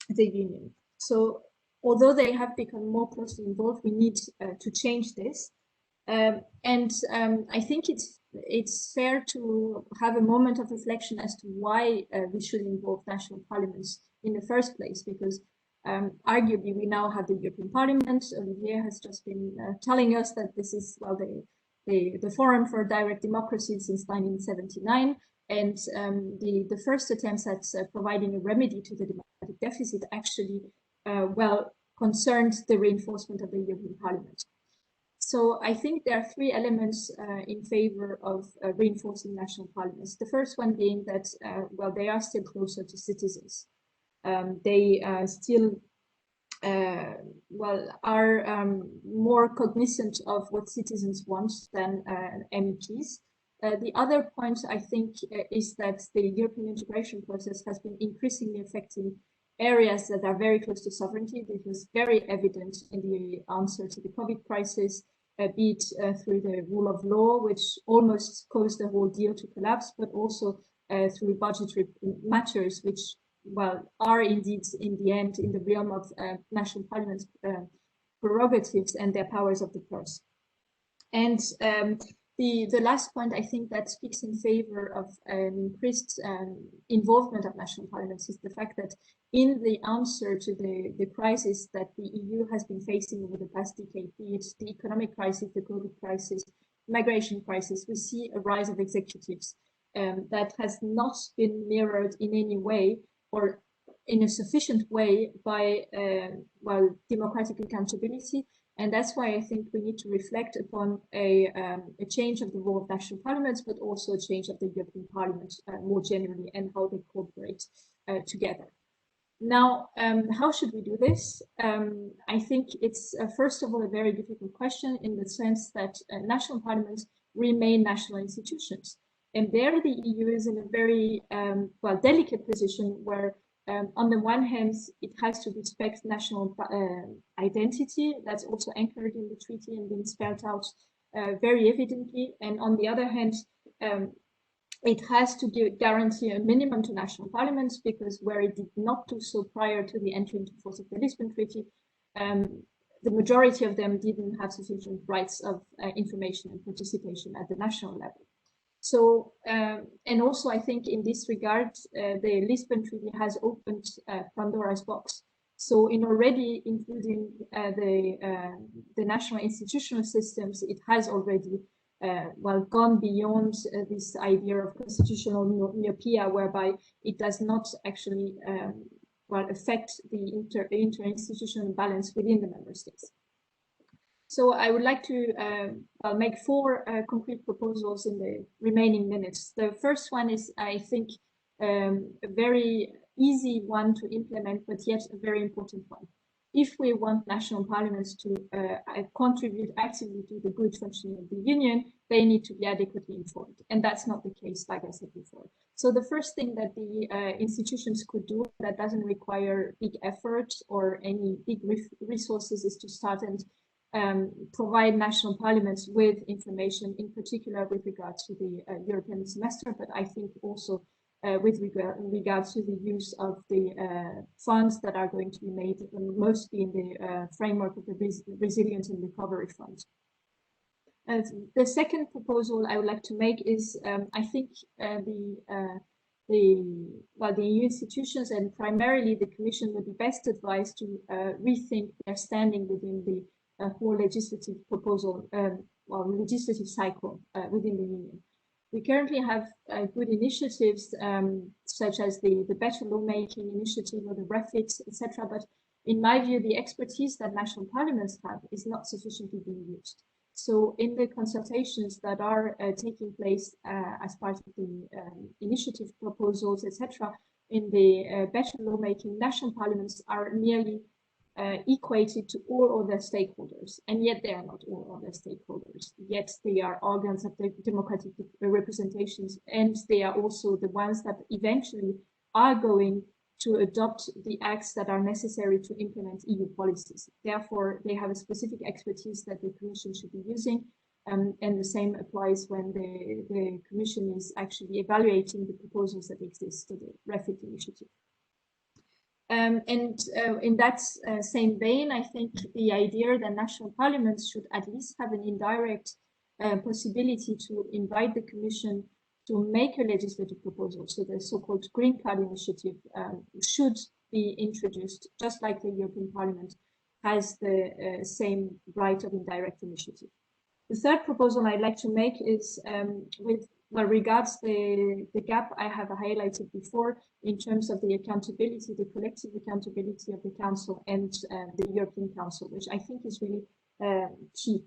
the Union. So although they have become more closely involved, we need to change this. I think it's fair to have a moment of reflection as to why we should involve national parliaments in the first place, because arguably we now have the European Parliament. Olivier has just been telling us that this is, well, the Forum for Direct Democracy since 1979, and the first attempts at providing a remedy to the democratic deficit actually, well, concerned the reinforcement of the European Parliament. So I think there are three elements in favor of reinforcing national parliaments. The first one being that, well, they are still closer to citizens. They still, well, are more cognizant of what citizens want than MEPs. The other point, I think, is that the European integration process has been increasingly affecting areas that are very close to sovereignty. This was very evident in the answer to the COVID crisis, be it through the rule of law, which almost caused the whole deal to collapse, but also through budgetary matters, which, well, are indeed in the end in the realm of national parliaments' prerogatives and their powers of the purse. And the last point, I think, that speaks in favor of an increased involvement of national parliaments is the fact that in the answer to the crisis that the EU has been facing over the past decade, be it the economic crisis, the COVID crisis, migration crisis, we see a rise of executives that has not been mirrored in any way or in a sufficient way by, well, democratic accountability. And that's why I think we need to reflect upon a change of the role of national parliaments, but also a change of the European Parliament more generally and how they cooperate together. Now, how should we do this? I think it's, first of all, a very difficult question in the sense that national parliaments remain national institutions. And there the EU is in a very, well, delicate position where on the one hand, it has to respect national identity. That's also anchored in the treaty and been spelled out very evidently. And on the other hand, it has to guarantee a minimum to national parliaments, because where it did not do so prior to the entry into force of the Lisbon Treaty, the majority of them didn't have sufficient rights of information and participation at the national level. So, and also I think in this regard, the Lisbon Treaty has opened Pandora's box. So in already including the national institutional systems, it has already, well, gone beyond this idea of constitutional myopia, whereby it does not actually, well, affect the interinstitutional balance within the member states. So I would like to make four concrete proposals in the remaining minutes. The first one is, I think, a very easy one to implement, but yet a very important one. If we want national parliaments to contribute actively to the good functioning of the Union, they need to be adequately informed. And that's not the case, like I said before. So the first thing that the institutions could do that doesn't require big effort or any big resources is to start and provide national parliaments with information, in particular with regard to the European semester, but I think also with regards to the use of the funds that are going to be made mostly in the framework of the Resilience and Recovery Fund. The second proposal I would like to make is, I think the EU institutions and primarily the Commission would be best advised to rethink their standing within the whole legislative proposal, well, legislative cycle within the Union. We currently have good initiatives such as the better lawmaking initiative or the refit, etc. But in my view, the expertise that national parliaments have is not sufficiently being used. So in the consultations that are taking place as part of the initiative proposals, etc., in the better lawmaking, national parliaments are merely equated to all other stakeholders, and yet they are not all other stakeholders. Yet they are organs of the democratic representations, and they are also the ones that eventually are going to adopt the acts that are necessary to implement EU policies. Therefore, they have a specific expertise that the Commission should be using, and the same applies when the Commission is actually evaluating the proposals that exist to the refit initiative. In that same vein, I think the idea that national parliaments should at least have an indirect possibility to invite the Commission to make a legislative proposal, so the so-called Green Card initiative should be introduced, just like the European Parliament has the same right of indirect initiative. The third proposal I'd like to make is regards the gap I have highlighted before in terms of the accountability, the collective accountability of the Council and the European Council, which I think is really key.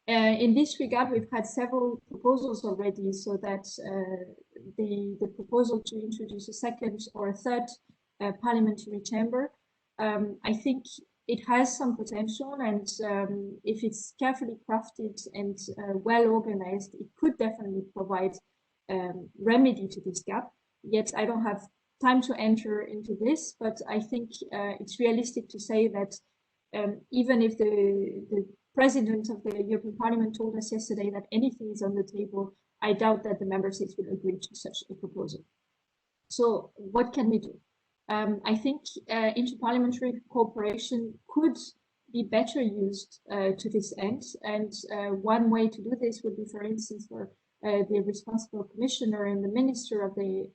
In this regard, we've had several proposals already, so that the proposal to introduce a second or a third parliamentary chamber, I think it has some potential, and if it's carefully crafted and well organized, it could definitely provide remedy to this gap. Yet I don't have time to enter into this, but I think it's realistic to say that even if the President of the European Parliament told us yesterday that anything is on the table, I doubt that the member states will agree to such a proposal. So what can we do? I think inter-parliamentary cooperation could be better used to this end. And one way to do this would be, for instance, for the responsible commissioner and the minister of the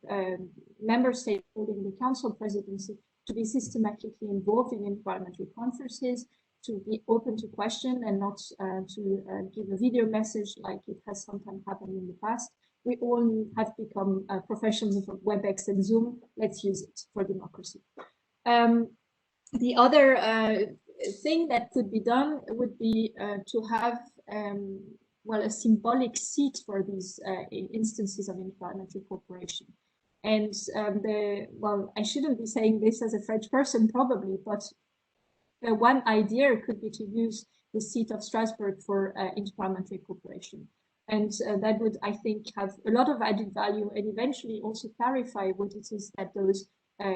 member state holding the council presidency to be systematically involved in parliamentary conferences, to be open to question and not to give a video message like it has sometimes happened in the past. We all have become professionals of WebEx and Zoom. Let's use it for democracy. The other thing that could be done would be to have a symbolic seat for these instances of interparliamentary cooperation. And I shouldn't be saying this as a French person probably, but one idea could be to use the seat of Strasbourg for interparliamentary cooperation. And that would, I think, have a lot of added value and eventually also clarify what it is that those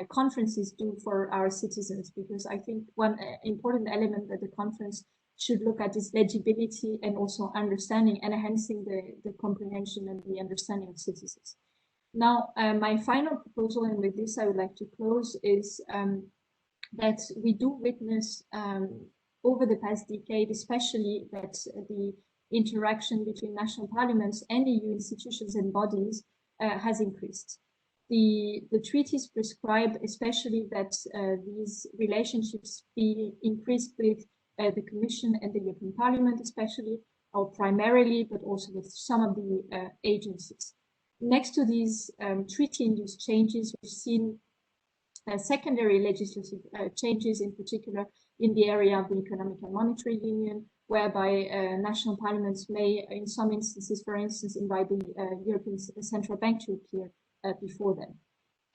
conferences do for our citizens. Because I think one important element that the conference should look at is legibility and also understanding, and enhancing the comprehension and the understanding of citizens. Now, my final proposal, and with this I would like to close, is that we do witness over the past decade, especially that the interaction between national parliaments and EU institutions and bodies has increased. The treaties prescribe especially that these relationships be increased with the Commission and the European Parliament, especially, or primarily, but also with some of the agencies. Next to these treaty-induced changes, we've seen secondary legislative changes, in particular in the area of the Economic and Monetary Union, whereby national parliaments may, in some instances, for instance, invite the European Central Bank to appear before them.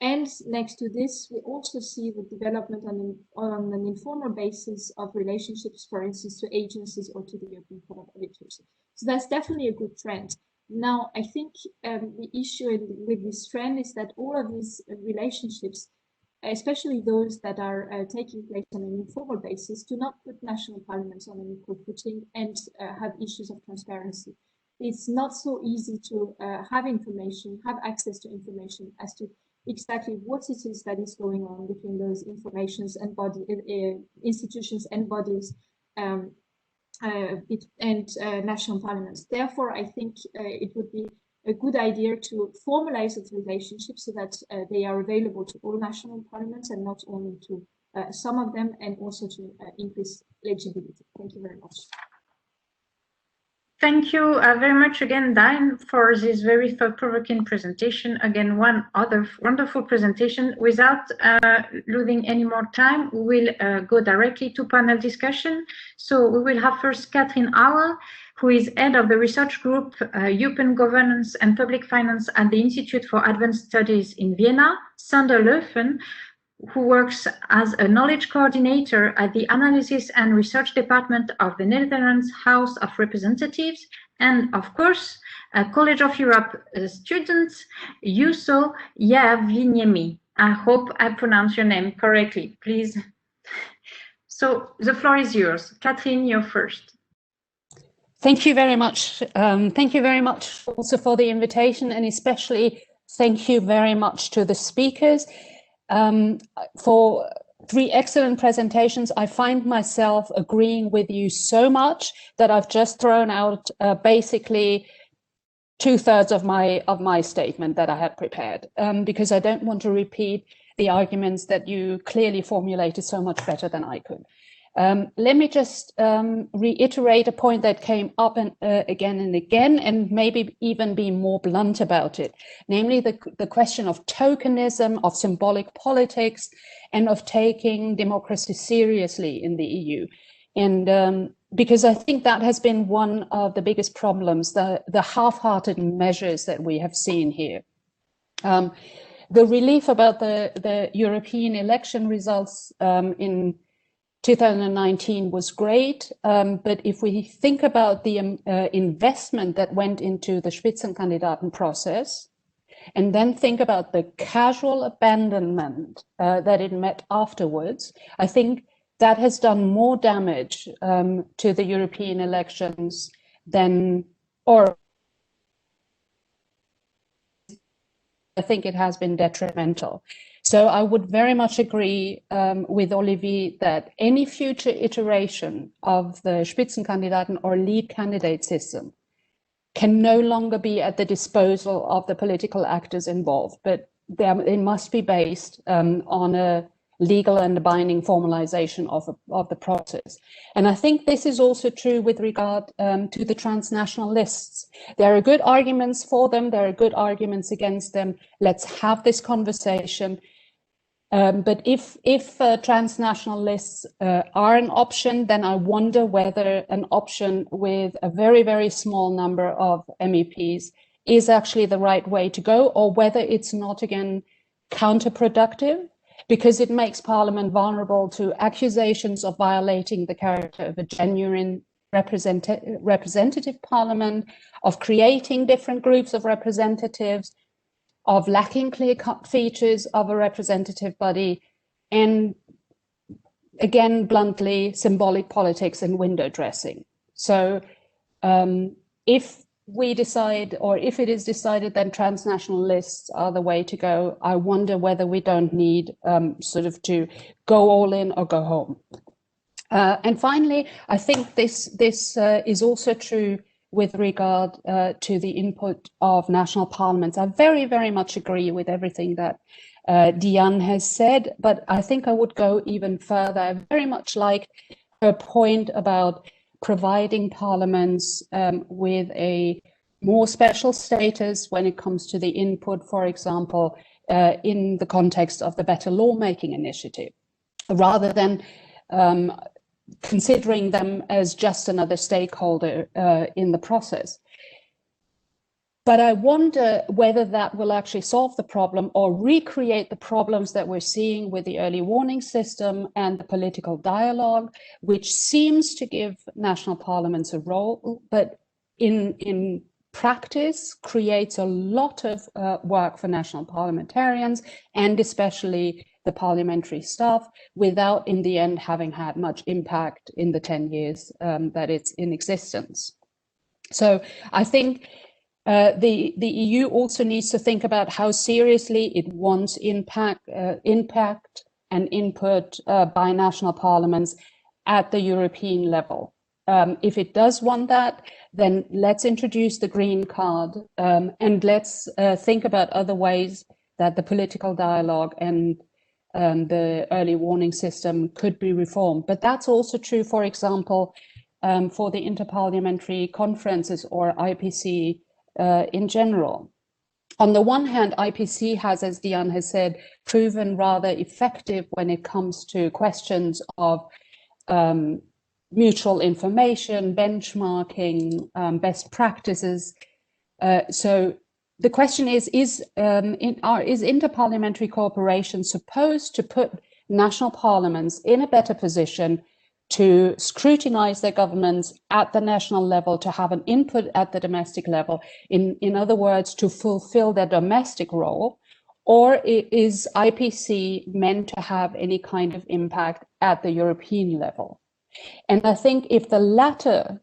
And next to this, we also see the development on an informal basis of relationships, for instance, to agencies or to the European Court of Auditors. So that's definitely a good trend. Now, I think the issue with this trend is that all of these relationships, especially those that are taking place on an informal basis, do not put national parliaments on an equal footing and have issues of transparency. It's not so easy to have access to information as to exactly what it is that is going on between those informations and institutions and bodies and national parliaments. Therefore, I think it would be a good idea to formalize those relationships so that they are available to all national parliaments and not only to some of them, and also to increase legibility. Thank you very much. Thank you very much again, Diane, for this very thought-provoking presentation. Again, one other wonderful presentation. Without losing any more time, we will go directly to panel discussion. So we will have first Catherine Howell, who is head of the research group European Governance and Public Finance at the Institute for Advanced Studies in Vienna, Sander Leuven, who works as a knowledge coordinator at the Analysis and Research Department of the Netherlands House of Representatives, and of course, a College of Europe student, Juuso Järviniemi. I hope I pronounce your name correctly, please. So the floor is yours. Catherine, you're first. Thank you very much. Thank you very much also for the invitation, and especially thank you very much to the speakers. for 3 excellent presentations. I find myself agreeing with you so much that I've just thrown out basically 2/3 of my statement that I had prepared, because I don't want to repeat the arguments that you clearly formulated so much better than I could. Let me just reiterate a point that came up again and again, and maybe even be more blunt about it, namely the question of tokenism, of symbolic politics, and of taking democracy seriously in the EU. And because I think that has been one of the biggest problems, the half-hearted measures that we have seen here. The relief about the European election results in 2019 was great, but if we think about the investment that went into the Spitzenkandidaten process, and then think about the casual abandonment that it met afterwards, I think that has done more damage to the European elections than, or I think it has been detrimental. So I would very much agree with Olivier that any future iteration of the Spitzenkandidaten or lead candidate system can no longer be at the disposal of the political actors involved, but it must be based on a legal and binding formalization of the process. And I think this is also true with regard to the transnational lists. There are good arguments for them, there are good arguments against them. Let's have this conversation. But if transnational lists are an option, then I wonder whether an option with a very, very small number of MEPs is actually the right way to go, or whether it's not, again, counterproductive, because it makes Parliament vulnerable to accusations of violating the character of a genuine representative Parliament, of creating different groups of representatives, of lacking clear-cut features of a representative body, and again, bluntly, symbolic politics and window dressing. So if we decide, or if it is decided that transnational lists are the way to go, I wonder whether we don't need sort of to go all in or go home. And finally, I think this is also true with regard to the input of national parliaments. I very, very much agree with everything that Diane has said, but I think I would go even further. I very much like her point about providing parliaments with a more special status when it comes to the input, for example, in the context of the Better Lawmaking Initiative, rather than considering them as just another stakeholder in the process. But I wonder whether that will actually solve the problem or recreate the problems that we're seeing with the early warning system and the political dialogue, which seems to give national parliaments a role, but in practice creates a lot of work for national parliamentarians, and especially the parliamentary staff, without in the end having had much impact in the 10 years that it's in existence. So I think the EU also needs to think about how seriously it wants impact and input by national parliaments at the European level. If it does want that, then let's introduce the green card and let's think about other ways that the political dialogue and the early warning system could be reformed. But that's also true, for example, for the Inter-Parliamentary Conferences, or IPC, in general. On the one hand, IPC has, as Diane has said, proven rather effective when it comes to questions of mutual information, benchmarking, best practices. So the question is inter-parliamentary cooperation supposed to put national parliaments in a better position to scrutinize their governments at the national level, to have an input at the domestic level, in other words, to fulfill their domestic role? Or is IPC meant to have any kind of impact at the European level? And I think if the latter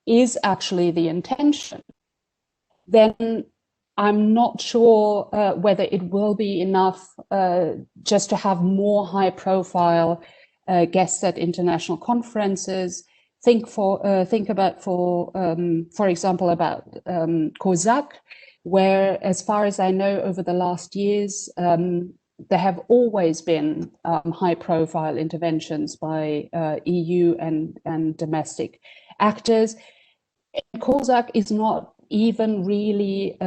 is actually the intention, then I'm not sure whether it will be enough just to have more high-profile guests at international conferences. Think about, for example, about COSAC, where, as far as I know, over the last years, there have always been high-profile interventions by EU and domestic actors. COSAC is not even really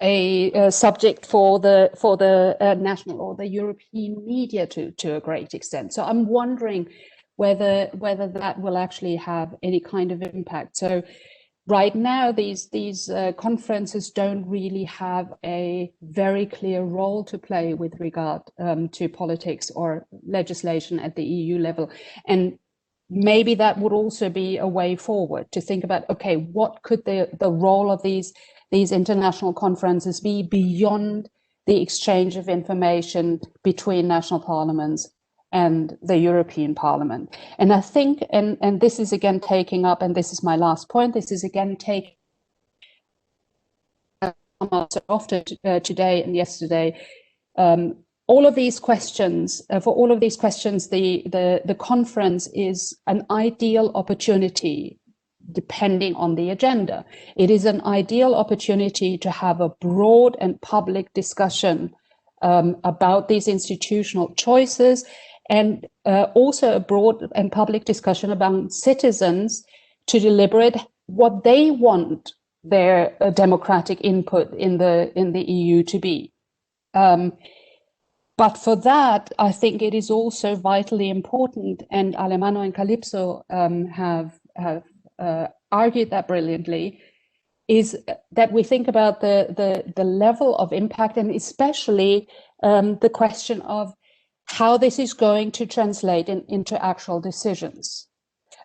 a subject for the national or the European media to a great extent. So I'm wondering whether that will actually have any kind of impact. So right now, these conferences don't really have a very clear role to play with regard to politics or legislation at the EU level. And maybe that would also be a way forward to think about, okay, what could the role of these international conferences be beyond the exchange of information between national parliaments and the European Parliament. And I think, and this is again taking up, and this is my last point, this is again taking up so often today and yesterday, all of these questions, for all of these questions, the conference is an ideal opportunity depending on the agenda. It is an ideal opportunity to have a broad and public discussion about these institutional choices, and also a broad and public discussion about citizens to deliberate what they want their democratic input in the EU to be. But for that, I think it is also vitally important, and Alemanno and Calypso have argued that brilliantly, is that we think about the level of impact, and especially the question of how this is going to translate into actual decisions.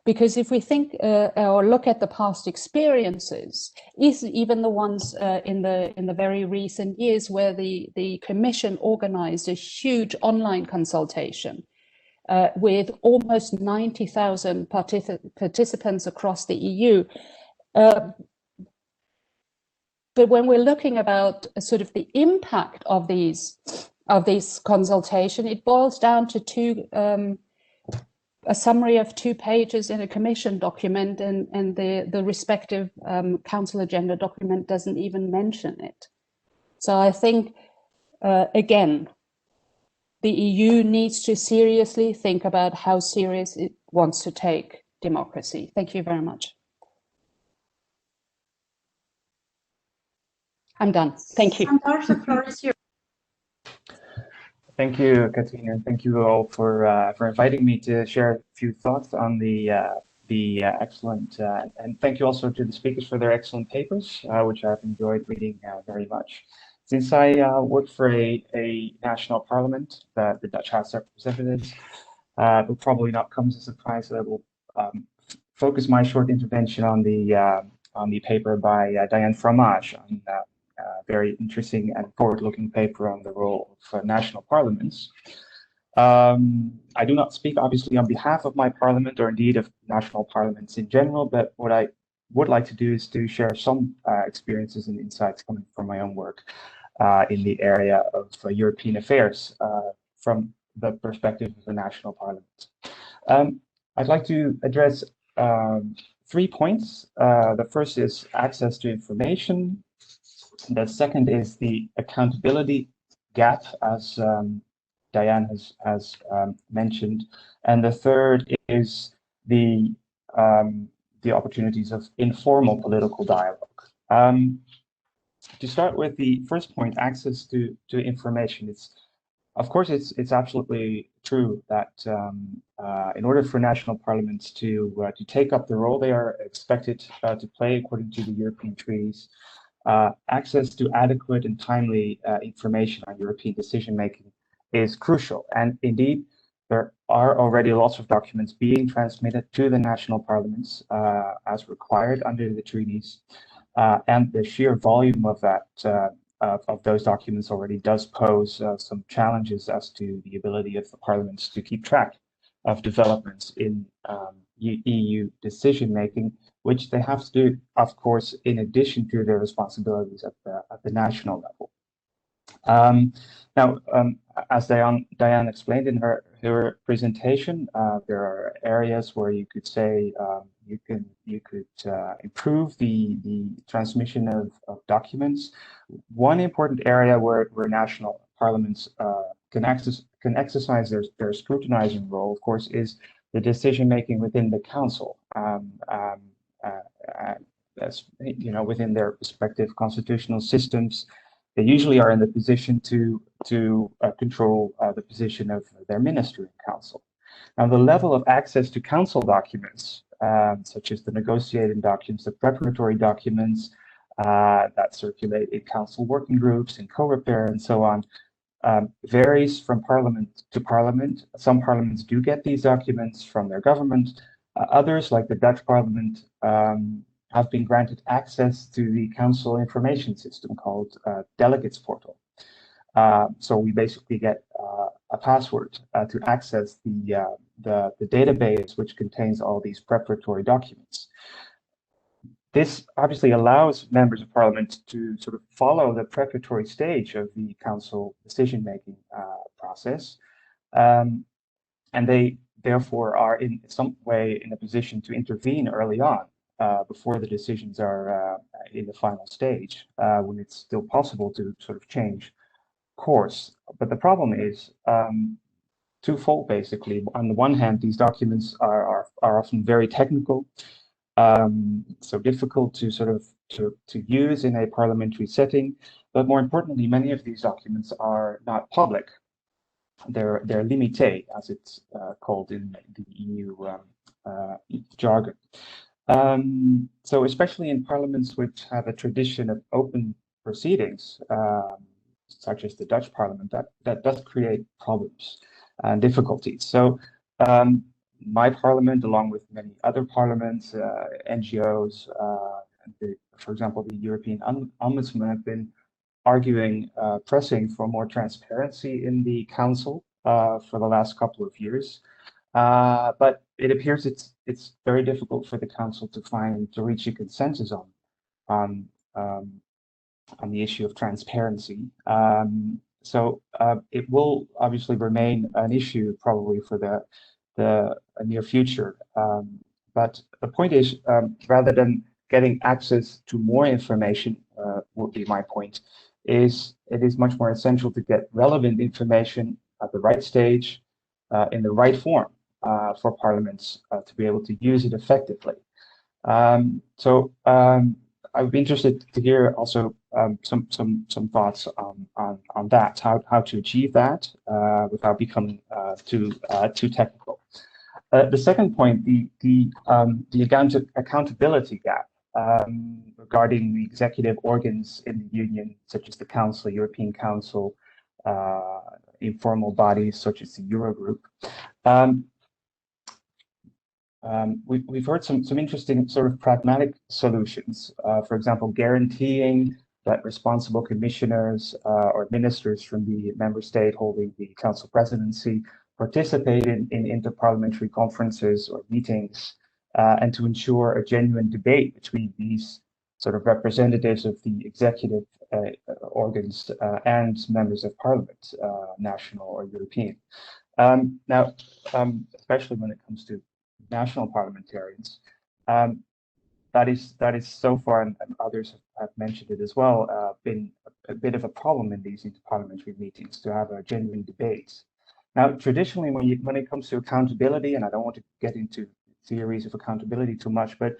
Because if we think or look at the past experiences, even the ones in the very recent years where the Commission organized a huge online consultation with almost 90,000 participants across the EU. But when we're looking about sort of the impact of these consultation, it boils down to a summary of 2 pages in a Commission document, and the respective Council agenda document doesn't even mention it. So I think, again, the EU needs to seriously think about how serious it wants to take democracy. Thank you very much. I'm done. Thank you. The floor is yours. Thank you, Katrina, and thank you all for inviting me to share a few thoughts on the excellent, and thank you also to the speakers for their excellent papers, which I've enjoyed reading very much. Since I work for a national parliament, the Dutch House of Representatives, it will probably not come as a surprise that I will focus my short intervention on the paper by Diane Fromage on very interesting and forward-looking paper on the role of national parliaments. I do not speak, obviously, on behalf of my parliament or indeed of national parliaments in general, but what I would like to do is to share some experiences and insights coming from my own work in the area of European affairs from the perspective of the national parliament. I'd like to address 3 points. The first is access to information. The second is the accountability gap, as Diane has mentioned, and the third is the opportunities of informal political dialogue. To start with the first point, access to information. Of course, it's absolutely true that in order for national parliaments to take up the role they are expected to play according to the European treaties, access to adequate and timely information on European decision-making is crucial. And indeed, there are already lots of documents being transmitted to the national parliaments as required under the treaties. And the sheer volume of that of those documents already does pose some challenges as to the ability of the parliaments to keep track of developments in EU decision-making which they have to do, of course, in addition to their responsibilities at the national level. Now, as Diane explained in her presentation, there are areas where you could say you could improve the transmission of documents. One important area where national parliaments can exercise their scrutinizing role, of course, is the decision making within the council. That's, you know, within their respective constitutional systems. They usually are in the position to control the position of their minister in council. Now, the level of access to council documents, such as the negotiating documents, the preparatory documents that circulate in council working groups, in co-repair, and so on, varies from parliament to parliament. Some parliaments do get these documents from their government. Others, like the Dutch parliament, have been granted access to the council information system called Delegates Portal. So we basically get a password to access the database, which contains all these preparatory documents. This obviously allows members of parliament to sort of follow the preparatory stage of the council decision-making process. And they therefore are in some way in a position to intervene early on before the decisions are in the final stage, when it's still possible to sort of change course. But the problem is twofold, basically. On the one hand, these documents are often very technical, so difficult to sort of to use in a parliamentary setting. But more importantly, many of these documents are not public. They're limité, as it's called in the EU jargon. So especially in parliaments which have a tradition of open proceedings, such as the Dutch parliament, that does create problems and difficulties. So my parliament, along with many other parliaments, NGOs, for example, the European Ombudsman, have been arguing, pressing for more transparency in the council for the last couple of years. But it appears it's very difficult for the council to reach a consensus on the issue of transparency. So it will obviously remain an issue probably for the near future. But the point is, rather than getting access to more information, would be my point, it is much more essential to get relevant information at the right stage, in the right form, for parliaments to be able to use it effectively. So I'd be interested to hear also some thoughts on that, how to achieve that without becoming too technical. The second point, the accountability gap regarding the executive organs in the Union, such as the Council, European Council, informal bodies such as the Eurogroup. We've heard some interesting sort of pragmatic solutions. For example, guaranteeing that responsible commissioners or ministers from the member state holding the council presidency participate in inter-parliamentary conferences or meetings, and to ensure a genuine debate between these sort of representatives of the executive organs and members of parliament, national or European. Now, especially when it comes to national parliamentarians, that is so far, and others have mentioned it as well, been a bit of a problem in these inter-parliamentary meetings to have a genuine debate. Now, traditionally, when it comes to accountability, and I don't want to get into theories of accountability too much, but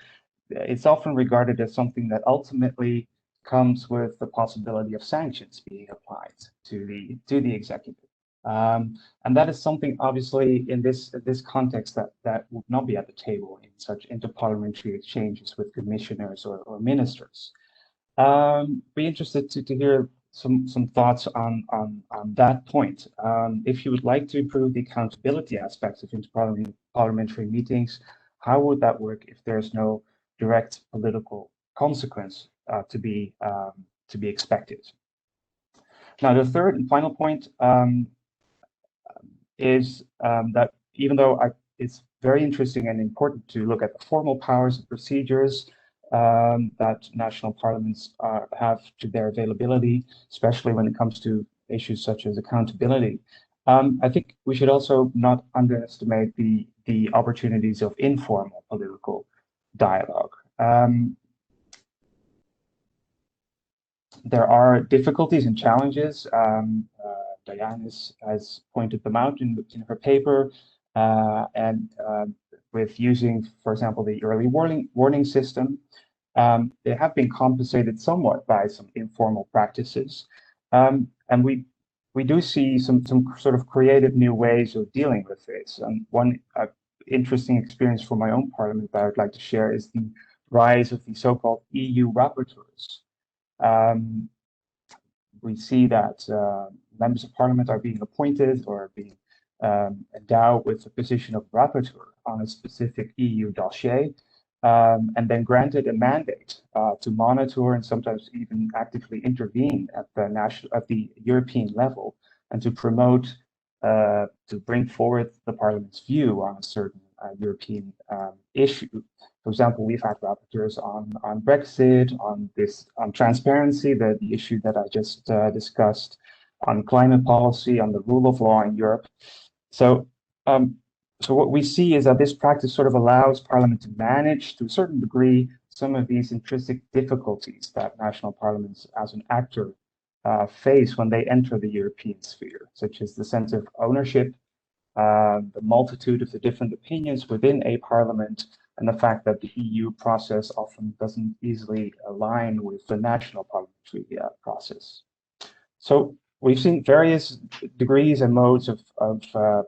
it's often regarded as something that ultimately comes with the possibility of sanctions being applied to the executive. And that is something, obviously, in this context that would not be at the table in such interparliamentary exchanges with commissioners or ministers. Be interested to hear some thoughts on that point. If you would like to improve the accountability aspects of interparliamentary meetings, how would that work if there's no direct political consequence to be expected? Now, the third and final point is that even though it's very interesting and important to look at the formal powers and procedures that national parliaments have to their availability, especially when it comes to issues such as accountability. I think we should also not underestimate the opportunities of informal political dialogue. There are difficulties and challenges. Diane has pointed them out in her paper, and with using, for example, the early warning system, they have been compensated somewhat by some informal practices, and we do see some sort of creative new ways of dealing with this. And one interesting experience from my own parliament that I would like to share is the rise of the so-called EU rapporteurs. We see that members of parliament are being appointed or being endowed with the position of rapporteur on a specific EU dossier, and then granted a mandate to monitor and sometimes even actively intervene at the European level and to promote, to bring forward the Parliament's view on a certain European issue. For example, we've had rapporteurs on Brexit, on transparency, the issue that I just discussed, on climate policy, on the rule of law in Europe. So what we see is that this practice sort of allows Parliament to manage, to a certain degree, some of these intrinsic difficulties that national parliaments as an actor face when they enter the European sphere, such as the sense of ownership, the multitude of the different opinions within a parliament, and the fact that the EU process often doesn't easily align with the national parliamentary process. So we've seen various degrees and modes of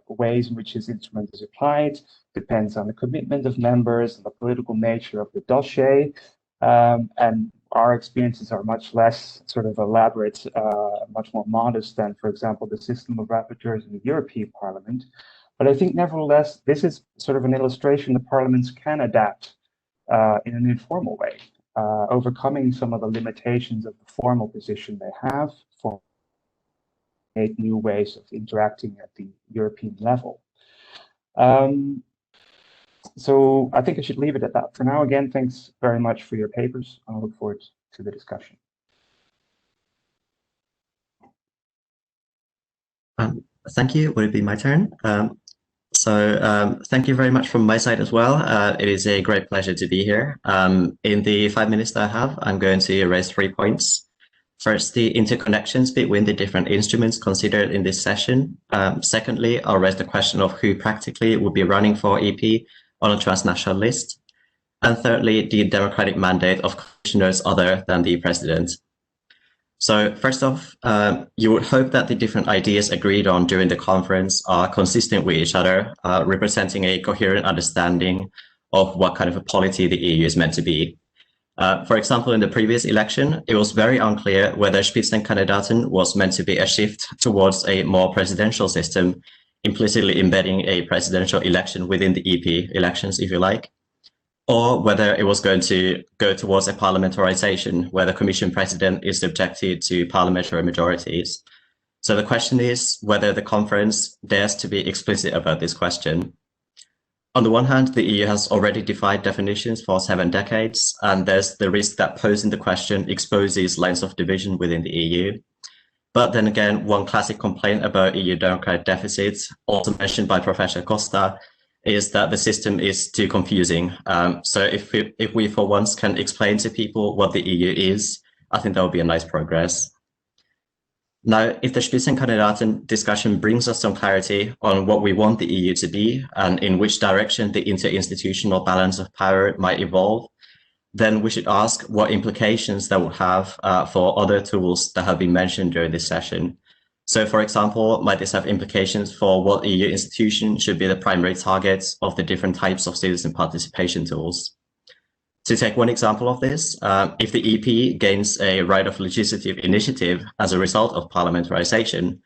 ways in which this instrument is applied. Depends on the commitment of members and the political nature of the dossier. And our experiences are much less sort of elaborate, much more modest than, for example, the system of rapporteurs in the European Parliament. But I think nevertheless, this is sort of an illustration that parliaments can adapt in an informal way, overcoming some of the limitations of the formal position they have for new ways of interacting at the European level. So I think I should leave it at that for now. Again, thanks very much for your papers. I look forward to the discussion. Thank you. Would it be my turn? Thank you very much from my side as well. It is a great pleasure to be here. In the 5 minutes that I have, I'm going to raise 3 points. First, the interconnections between the different instruments considered in this session. Secondly, I'll raise the question of who practically would be running for EP on a transnational list. And thirdly, the democratic mandate of commissioners other than the president. So first off, you would hope that the different ideas agreed on during the conference are consistent with each other, representing a coherent understanding of what kind of a polity the EU is meant to be. For example, in the previous election, it was very unclear whether Spitzenkandidaten was meant to be a shift towards a more presidential system, implicitly embedding a presidential election within the EP elections, if you like, or whether it was going to go towards a parliamentarization where the Commission President is subjected to parliamentary majorities. So the question is whether the conference dares to be explicit about this question. On the one hand, the EU has already defined definitions for 7 decades, and there's the risk that posing the question exposes lines of division within the EU. But then again, one classic complaint about EU democratic deficits, also mentioned by Professor Costa, is that the system is too confusing. So if we for once can explain to people what the EU is, I think that would be a nice progress. Now, if the Spitzenkandidaten discussion brings us some clarity on what we want the EU to be and in which direction the interinstitutional balance of power might evolve, then we should ask what implications that would have for other tools that have been mentioned during this session. So, for example, might this have implications for what EU institutions should be the primary targets of the different types of citizen participation tools? To take one example of this, if the EP gains a right of legislative initiative as a result of parliamentarization,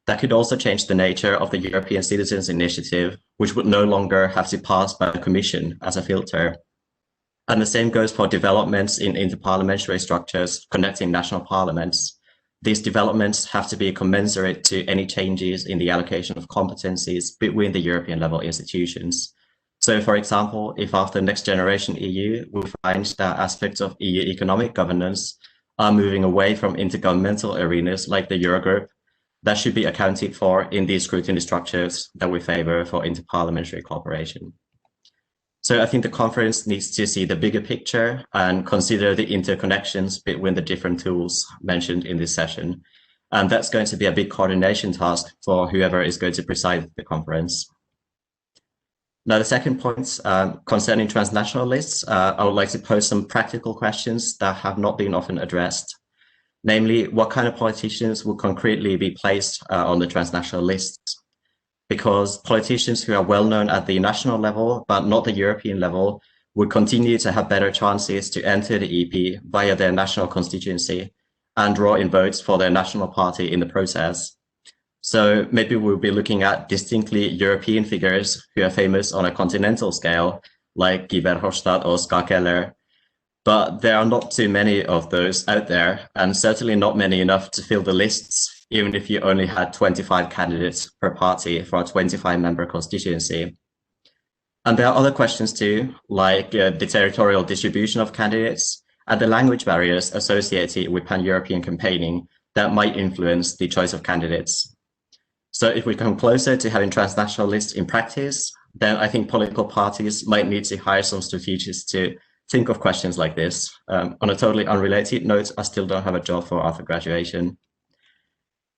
that could also change the nature of the European Citizens Initiative, which would no longer have to pass by the Commission as a filter. And the same goes for developments in interparliamentary structures connecting national parliaments. These developments have to be commensurate to any changes in the allocation of competencies between the European level institutions. So, for example, if after Next Generation EU, we find that aspects of EU economic governance are moving away from intergovernmental arenas like the Eurogroup, that should be accounted for in the scrutiny structures that we favor for interparliamentary cooperation. So I think the conference needs to see the bigger picture and consider the interconnections between the different tools mentioned in this session. And that's going to be a big coordination task for whoever is going to preside the conference. Now, the second point concerning transnational lists, I would like to pose some practical questions that have not been often addressed. Namely, what kind of politicians will concretely be placed on the transnational lists? Because politicians who are well known at the national level, but not the European level, would continue to have better chances to enter the EP via their national constituency and draw in votes for their national party in the process. So maybe we'll be looking at distinctly European figures who are famous on a continental scale, like Guy Verhofstadt or Ska Keller. But there are not too many of those out there, and certainly not many enough to fill the lists, even if you only had 25 candidates per party for a 25-member constituency. And there are other questions too, like the territorial distribution of candidates and the language barriers associated with pan-European campaigning that might influence the choice of candidates. So if we come closer to having transnational lists in practice, then I think political parties might need to hire some strategists to think of questions like this. On a totally unrelated note, I still don't have a job for after graduation.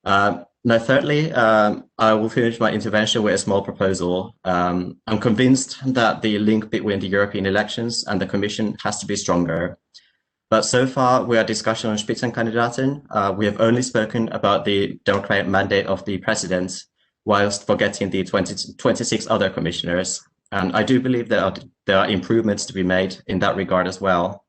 Now, thirdly, I will finish my intervention with a small proposal. I'm convinced that the link between the European elections and the Commission has to be stronger. But so far, we are discussing on Spitzenkandidaten. We have only spoken about the democratic mandate of the president, whilst forgetting the 26 other commissioners. And I do believe there are improvements to be made in that regard as well.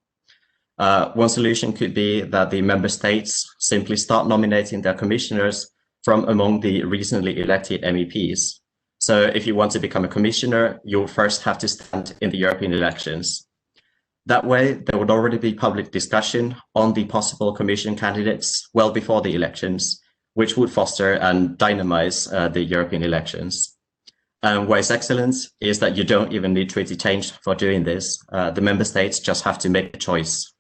One solution could be that the member states simply start nominating their commissioners from among the recently elected MEPs. So if you want to become a commissioner, you'll first have to stand in the European elections. That way, there would already be public discussion on the possible commission candidates well before the elections, which would foster and dynamize the European elections. And why it's excellent is that you don't even need treaty change for doing this. The member states just have to make a choice.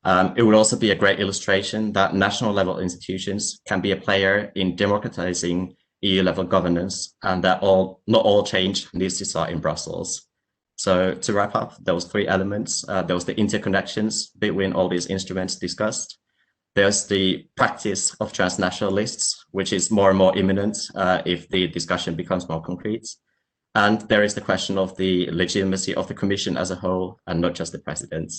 It would also be a great illustration that national level institutions can be a player in democratizing EU level governance, and that not all change needs to start in Brussels. So to wrap up, there was three elements. There was the interconnections between all these instruments discussed. There's the practice of transnational lists, which is more and more imminent if the discussion becomes more concrete. And there is the question of the legitimacy of the Commission as a whole, and not just the President.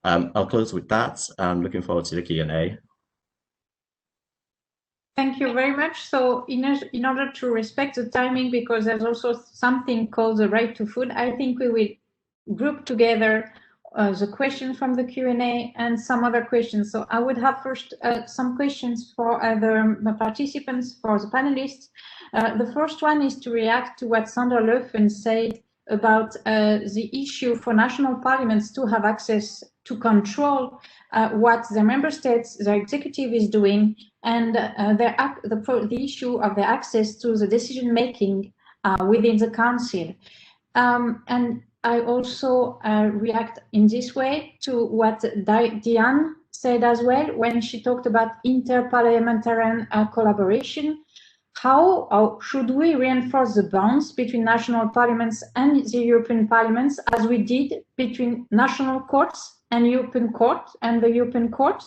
I'll close with that. I'm looking forward to the Q&A. Thank you very much. So in order to respect the timing, because there's also something called the right to food, I think we will group together the questions from the Q&A and some other questions. So I would have first some questions for the participants, for the panelists. The first one is to react to what Sander Leuven said about the issue for national parliaments to have access to control what the member states, their executive is doing, and the issue of the access to the decision making within the council. And I also react in this way to what Diane said as well when she talked about inter-parliamentary collaboration. How should we reinforce the bonds between national parliaments and the European parliaments, as we did between national courts and European Court and the European Court?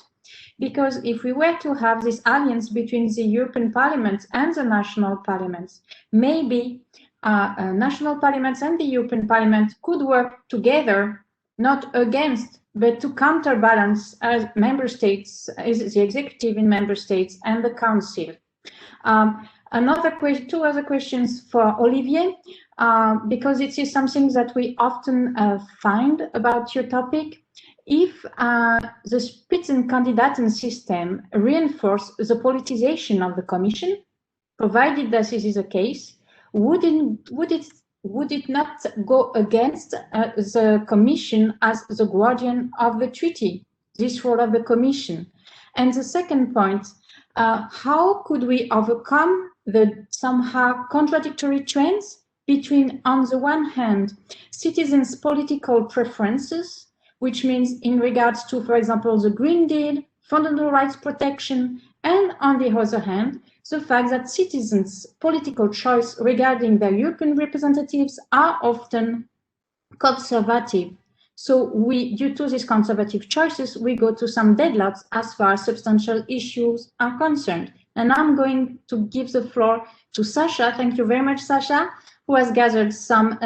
Because if we were to have this alliance between the European Parliament and the national parliaments, maybe national parliaments and the European Parliament could work together, not against, but to counterbalance as member states, as the executive in member states and the council. Two other questions for Olivier, because it is something that we often find about your topic. If the Spitzenkandidaten system reinforces the politicization of the Commission, provided that this is the case, would it not go against the Commission as the guardian of the treaty, this role of the Commission? And the second point, how could we overcome the somehow contradictory trends between, on the one hand, citizens' political preferences, which means in regards to, for example, the Green Deal, fundamental rights protection, and on the other hand, the fact that citizens' political choice regarding their European representatives are often conservative. So due to these conservative choices, we go to some deadlocks as far as substantial issues are concerned. And I'm going to give the floor to Sasha. Thank you very much, Sasha, who has gathered some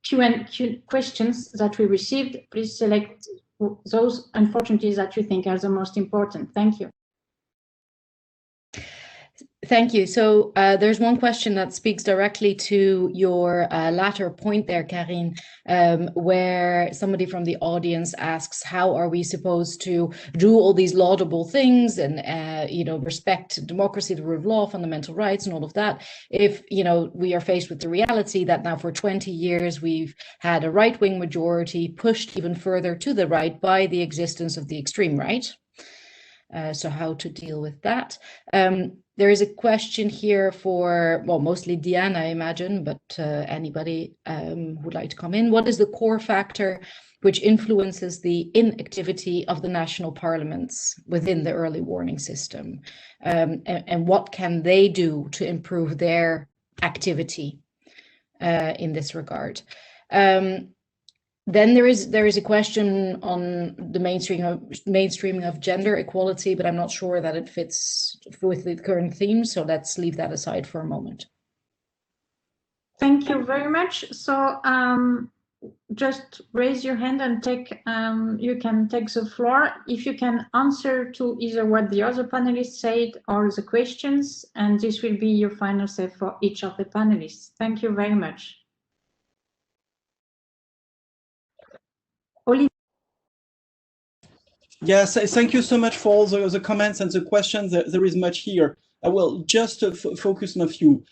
Q&A questions that we received. Please select those, unfortunately, that you think are the most important. Thank you. Thank you. So there's one question that speaks directly to your latter point there, Karine, where somebody from the audience asks, how are we supposed to do all these laudable things and, respect democracy, the rule of law, fundamental rights, and all of that, if, we are faced with the reality that now for 20 years we've had a right-wing majority pushed even further to the right by the existence of the extreme right. So how to deal with that? There is a question here for, well, mostly Diane, I imagine, but anybody would like to come in. What is the core factor which influences the inactivity of the national parliaments within the early warning system? And what can they do to improve their activity in this regard? Then there is a question on the mainstreaming of gender equality, but I'm not sure that it fits with the current theme, so let's leave that aside for a moment. Thank you very much. So just raise your hand and you can take the floor. If you can answer to either what the other panelists said or the questions, and this will be your final say for each of the panelists. Thank you very much. Olivier. Yes, thank you so much for all the comments and the questions. There is much here. I will just focus on a few.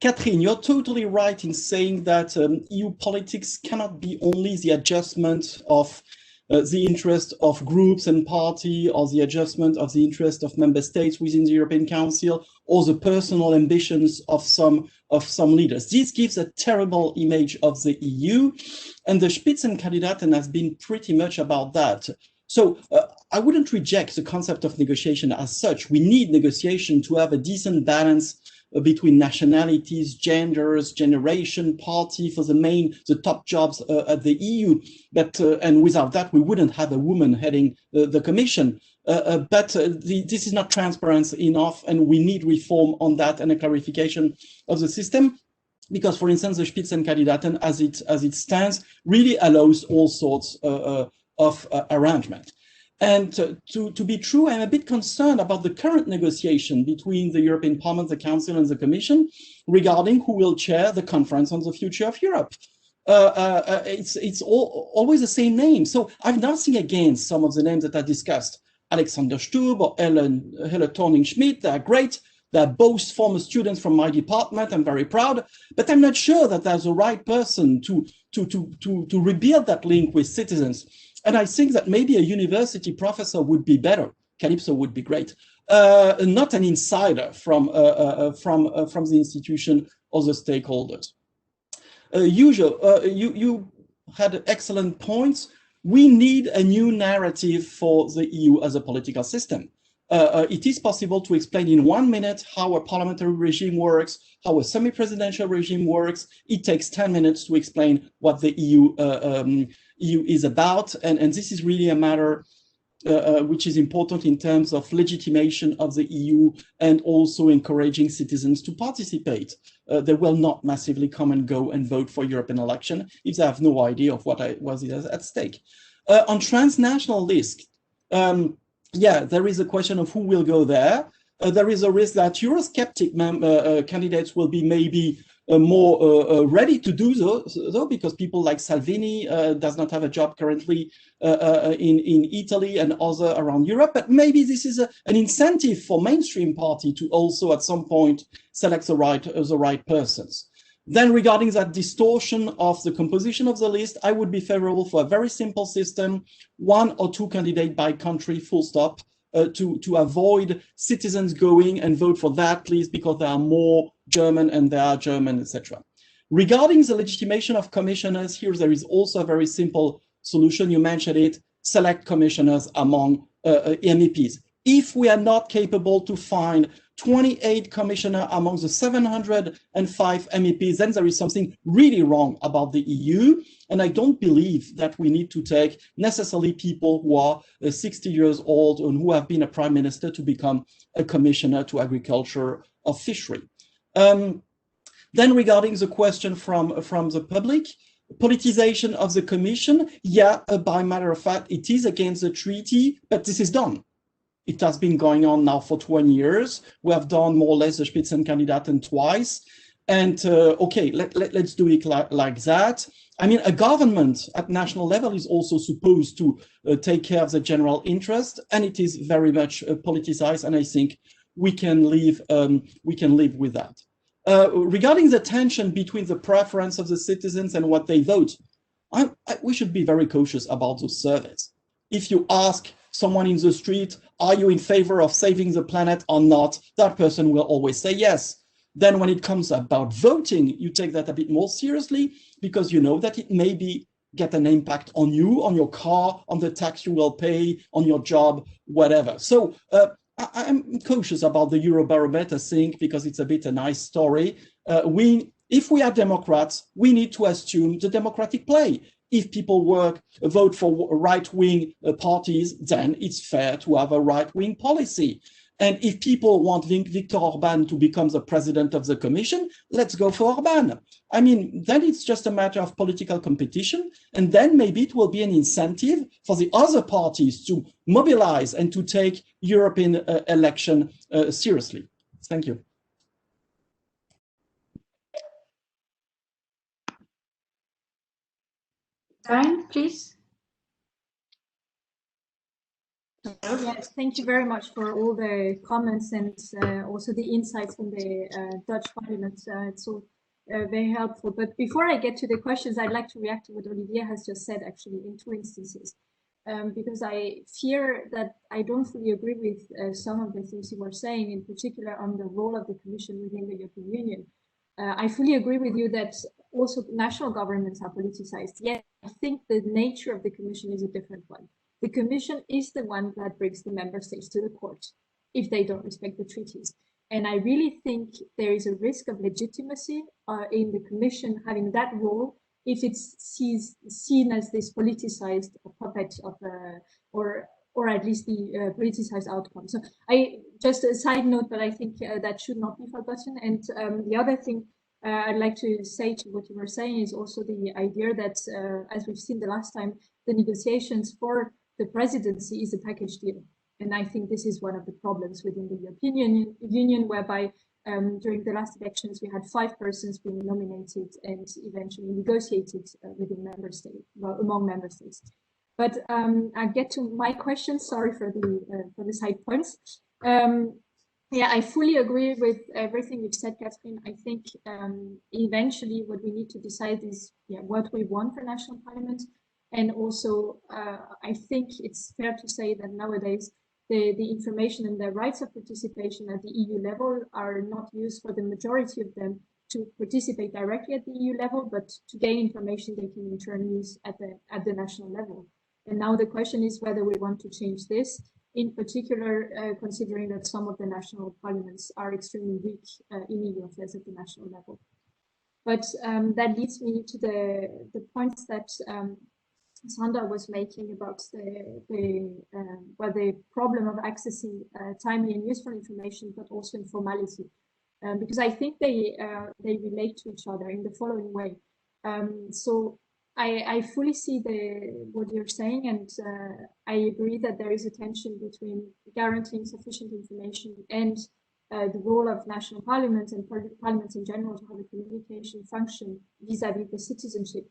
Catherine, you're totally right in saying that EU politics cannot be only the adjustment of the interest of groups and party, or the adjustment of the interest of member states within the European Council, or the personal ambitions of some leaders. This gives a terrible image of the EU, and the Spitzenkandidaten has been pretty much about that. So I wouldn't reject the concept of negotiation as such. We need negotiation to have a decent balance between nationalities, genders, generation, party for the top jobs at the EU. But and without that, we wouldn't have a woman heading the Commission. But this is not transparent enough, and we need reform on that and a clarification of the system. Because, for instance, the Spitzenkandidaten, as it stands, really allows all sorts of arrangement. And to be true, I'm a bit concerned about the current negotiation between the European Parliament, the Council, and the Commission regarding who will chair the Conference on the Future of Europe. It's always the same name. So I've nothing against some of the names that are discussed. Alexander Stubb or Helle Thorning-Schmidt, they're great. They're both former students from my department. I'm very proud, but I'm not sure that there's the right person to rebuild that link with citizens. And I think that maybe a university professor would be better. Calypso would be great. Not an insider from the institution or the stakeholders. You had excellent points. We need a new narrative for the EU as a political system. It is possible to explain in 1 minute how a parliamentary regime works, how a semi-presidential regime works. It takes 10 minutes to explain what the EU is about. And this is really a matter which is important in terms of legitimation of the EU and also encouraging citizens to participate. They will not massively come and go and vote for European election if they have no idea of what is at stake. On transnational list, yeah, there is a question of who will go there. There is a risk that Eurosceptic candidates will be maybe more ready to do so, because people like Salvini does not have a job currently in Italy and other around Europe. But maybe this is an incentive for mainstream party to also at some point select the right persons. Then regarding that distortion of the composition of the list, I would be favorable for a very simple system, 1 or 2 candidates by country, full stop, to avoid citizens going and vote for that list because they are more German and they are German, etc. Regarding the legitimation of commissioners, here there is also a very simple solution. You mentioned it, select commissioners among MEPs. If we are not capable to find 28 commissioners among the 705 MEPs, then there is something really wrong about the EU. And I don't believe that we need to take necessarily people who are 60 years old and who have been a prime minister to become a commissioner to agriculture or fishery. Then regarding the question from the public, politicization of the commission, yeah, by matter of fact, it is against the treaty, but this is done. It has been going on now for 20 years. We have done more or less the Spitzenkandidaten twice. And okay, let's do it like that. I mean, a government at national level is also supposed to take care of the general interest, and it is very much politicized, and I think we can live with that. Regarding the tension between the preference of the citizens and what they vote, we should be very cautious about those surveys. If you ask someone in the street, are you in favor of saving the planet or not, that person will always say yes. Then when it comes about voting, you take that a bit more seriously because you know that it may get an impact on you, on your car, on the tax you will pay, on your job, whatever. So I'm cautious about the Eurobarometer thing because it's a bit a nice story. If we are Democrats, we need to assume the democratic play. If people vote for right-wing parties, then it's fair to have a right-wing policy. And if people want Viktor Orban to become the president of the Commission, let's go for Orban. I mean, then it's just a matter of political competition, and then maybe it will be an incentive for the other parties to mobilize and to take European election seriously. Thank you. Diane, please. Yes, thank you very much for all the comments and also the insights from the Dutch Parliament. It's all very helpful. But before I get to the questions, I'd like to react to what Olivier has just said, actually, in two instances, because I fear that I don't fully agree with some of the things you were saying, in particular on the role of the Commission within the European Union. I fully agree with you that also national governments are politicized. Yet I think the nature of the Commission is a different one. The Commission is the one that brings the member states to the court if they don't respect the treaties. And I really think there is a risk of legitimacy in the Commission having that role if it's seen as this politicized puppet of or at least the politicized outcome. So just a side note, but I think that should not be forgotten. And the other thing I'd like to say to what you were saying is also the idea that, as we've seen the last time, the negotiations for the presidency is a package deal. And I think this is one of the problems within the European Union, whereby during the last elections, we had 5 persons being nominated and eventually negotiated within member states, well, among member states. But I get to my question. Sorry for the side points. Yeah, I fully agree with everything you've said, Catherine. I think eventually what we need to decide is what we want for national parliament. And also, I think it's fair to say that nowadays the information and the rights of participation at the EU level are not used for the majority of them to participate directly at the EU level, but to gain information they can in turn use at the national level. And now the question is whether we want to change this, in particular, considering that some of the national parliaments are extremely weak in EU affairs at the national level. But that leads me to the points that Sandra was making about the problem of accessing timely and useful information, but also informality, because I think they relate to each other in the following way. So I fully see what you're saying, and I agree that there is a tension between guaranteeing sufficient information and the role of national parliaments and parliaments in general to have a communication function vis-à-vis the citizenship.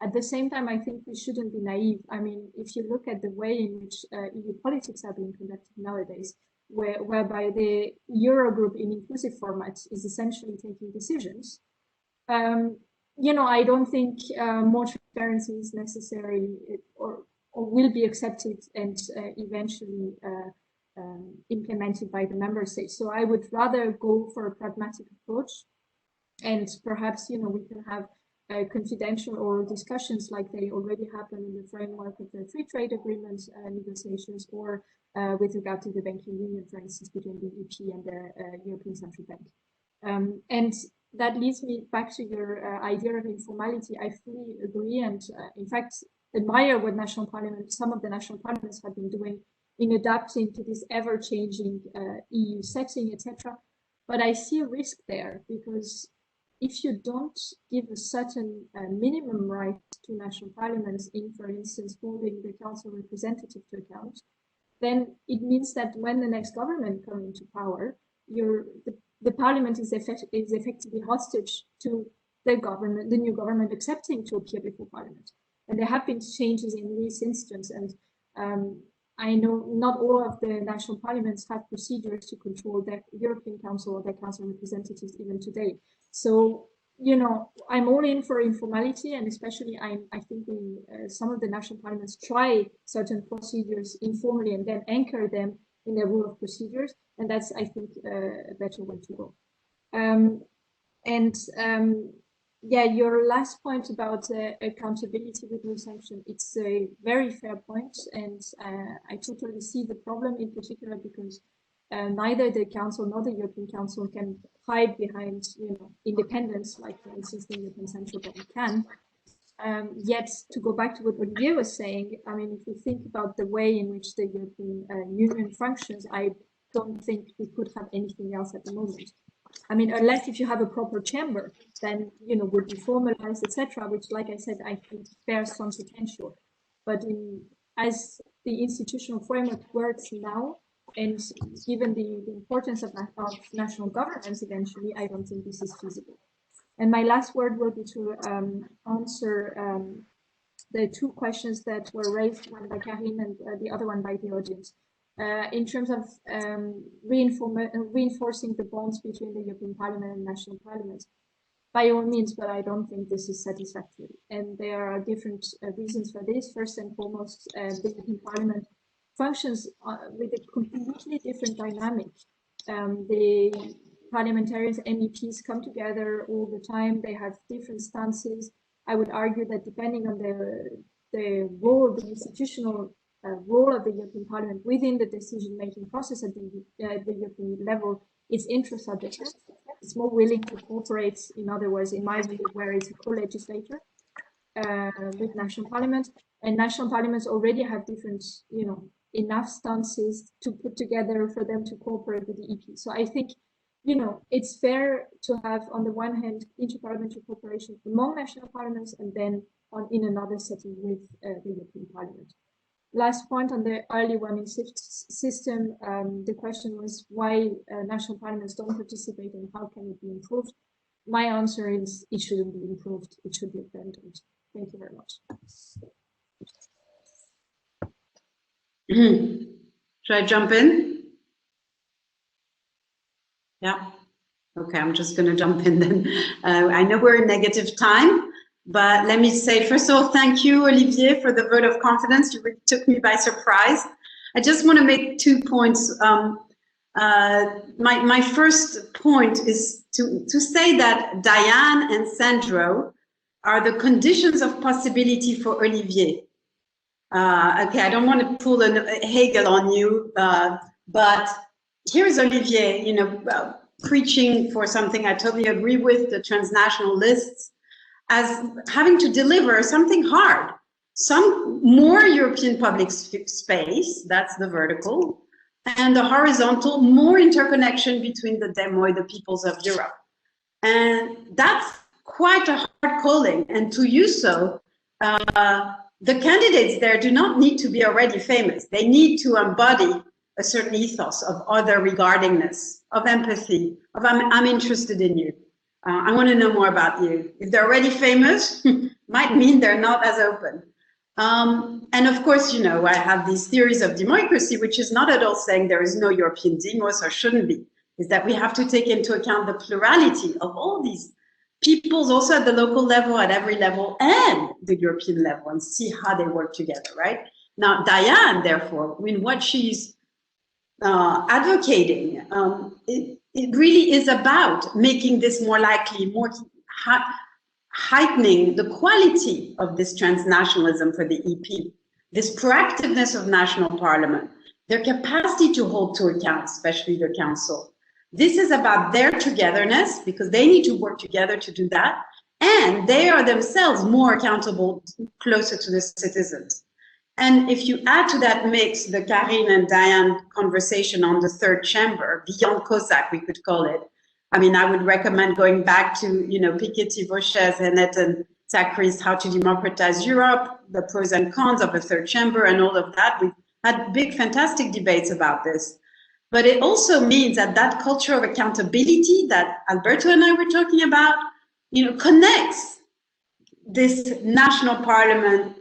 At the same time, I think we shouldn't be naive. I mean, if you look at the way in which EU politics are being conducted nowadays, whereby the Eurogroup in inclusive format is essentially taking decisions, you know, I don't think more transparency is necessary or will be accepted and eventually implemented by the member states. So I would rather go for a pragmatic approach And perhaps, we can have confidential oral discussions like they already happen in the framework of the free trade agreement negotiations, or with regard to the banking union, for instance, between the EP and the European Central Bank. And that leads me back to your idea of informality. I fully agree, and in fact, admire what some of the national parliaments have been doing in adapting to this ever-changing EU setting, etc. But I see a risk there, because if you don't give a certain minimum right to national parliaments in, for instance, holding the council representative to account, then it means that when the next government comes into power, the parliament is effectively hostage to the new government accepting to appear before parliament. And there have been changes in this instance, and I know not all of the national parliaments have procedures to control their European Council or their council representatives even today. So, I'm all in for informality, and especially I think some of the national parliaments try certain procedures informally and then anchor them in their rule of procedures, and that's, I think, a better way to go. Yeah, your last point about accountability with no sanction, it's a very fair point, and I totally see the problem, in particular because neither the Council nor the European Council can hide behind, independence, like for instance the European Central Bank can. Yet, to go back to what Olivier was saying, I mean, if we think about the way in which the European Union functions, I don't think we could have anything else at the moment. I mean, unless if you have a proper chamber, then, would be formalized, etc., which, like I said, I think bears some potential. But as the institutional framework works now, and given the importance of national governance eventually, I don't think this is feasible. And my last word will be to answer the two questions that were raised, one by Karin and the other one by the audience. In terms of reinforcing the bonds between the European Parliament and national parliaments, by all means, but I don't think this is satisfactory. And there are different reasons for this. First and foremost, the European Parliament functions with a completely different dynamic. The parliamentarians, MEPs, come together all the time. They have different stances. I would argue that depending on the role, the institutional role of the European Parliament within the decision-making process at the European level, its interests are different. It's more willing to cooperate, in other words, in my view, where it's a co-legislator with national parliaments. And national parliaments already have different, enough stances to put together for them to cooperate with the EP. So I think, it's fair to have, on the one hand, inter-parliamentary cooperation among national parliaments, and then in another setting with the European Parliament. Last point on the early warning system, the question was why national parliaments don't participate and how can it be improved? My answer is it shouldn't be improved, it should be abandoned. Thank you very much. Should I jump in? Yeah. Okay, I'm just going to jump in then. I know we're in negative time, but let me say, first of all, thank you, Olivier, for the vote of confidence. You really took me by surprise. I just want to make 2 points. My first point is to say that Diane and Sandro are the conditions of possibility for Olivier. Okay, I don't want to pull a Hegel on you, but here's Olivier, preaching for something I totally agree with, the transnational lists, as having to deliver something hard, some more European public space, that's the vertical, and the horizontal, more interconnection between the demo, the peoples of Europe. And that's quite a hard calling, and to use so, the candidates there do not need to be already famous. They need to embody a certain ethos of other regardingness, of empathy, of I'm interested in you. I want to know more about you. If they're already famous, might mean they're not as open. And of course, I have these theories of democracy, which is not at all saying there is no European demos or shouldn't be, is that we have to take into account the plurality of all these peoples, also at the local level, at every level, and the European level, and see how they work together, right? Now, Diane, therefore, what she's advocating it really is about making this more likely, more heightening the quality of this transnationalism for the EP, this proactiveness of national parliament, their capacity to hold to account, especially the council. This is about their togetherness, because they need to work together to do that, and they are themselves more accountable, closer to the citizens. And if you add to that mix the Karine and Diane conversation on the third chamber, beyond COSAC, we could call it. I mean, I would recommend going back to, you know, Piketty, Vauchez, Hennett, and Zachary's How to Democratize Europe, the pros and cons of a third chamber and all of that. We've had big, fantastic debates about this. But it also means that that culture of accountability that Alberto and I were talking about, you know, connects this national parliament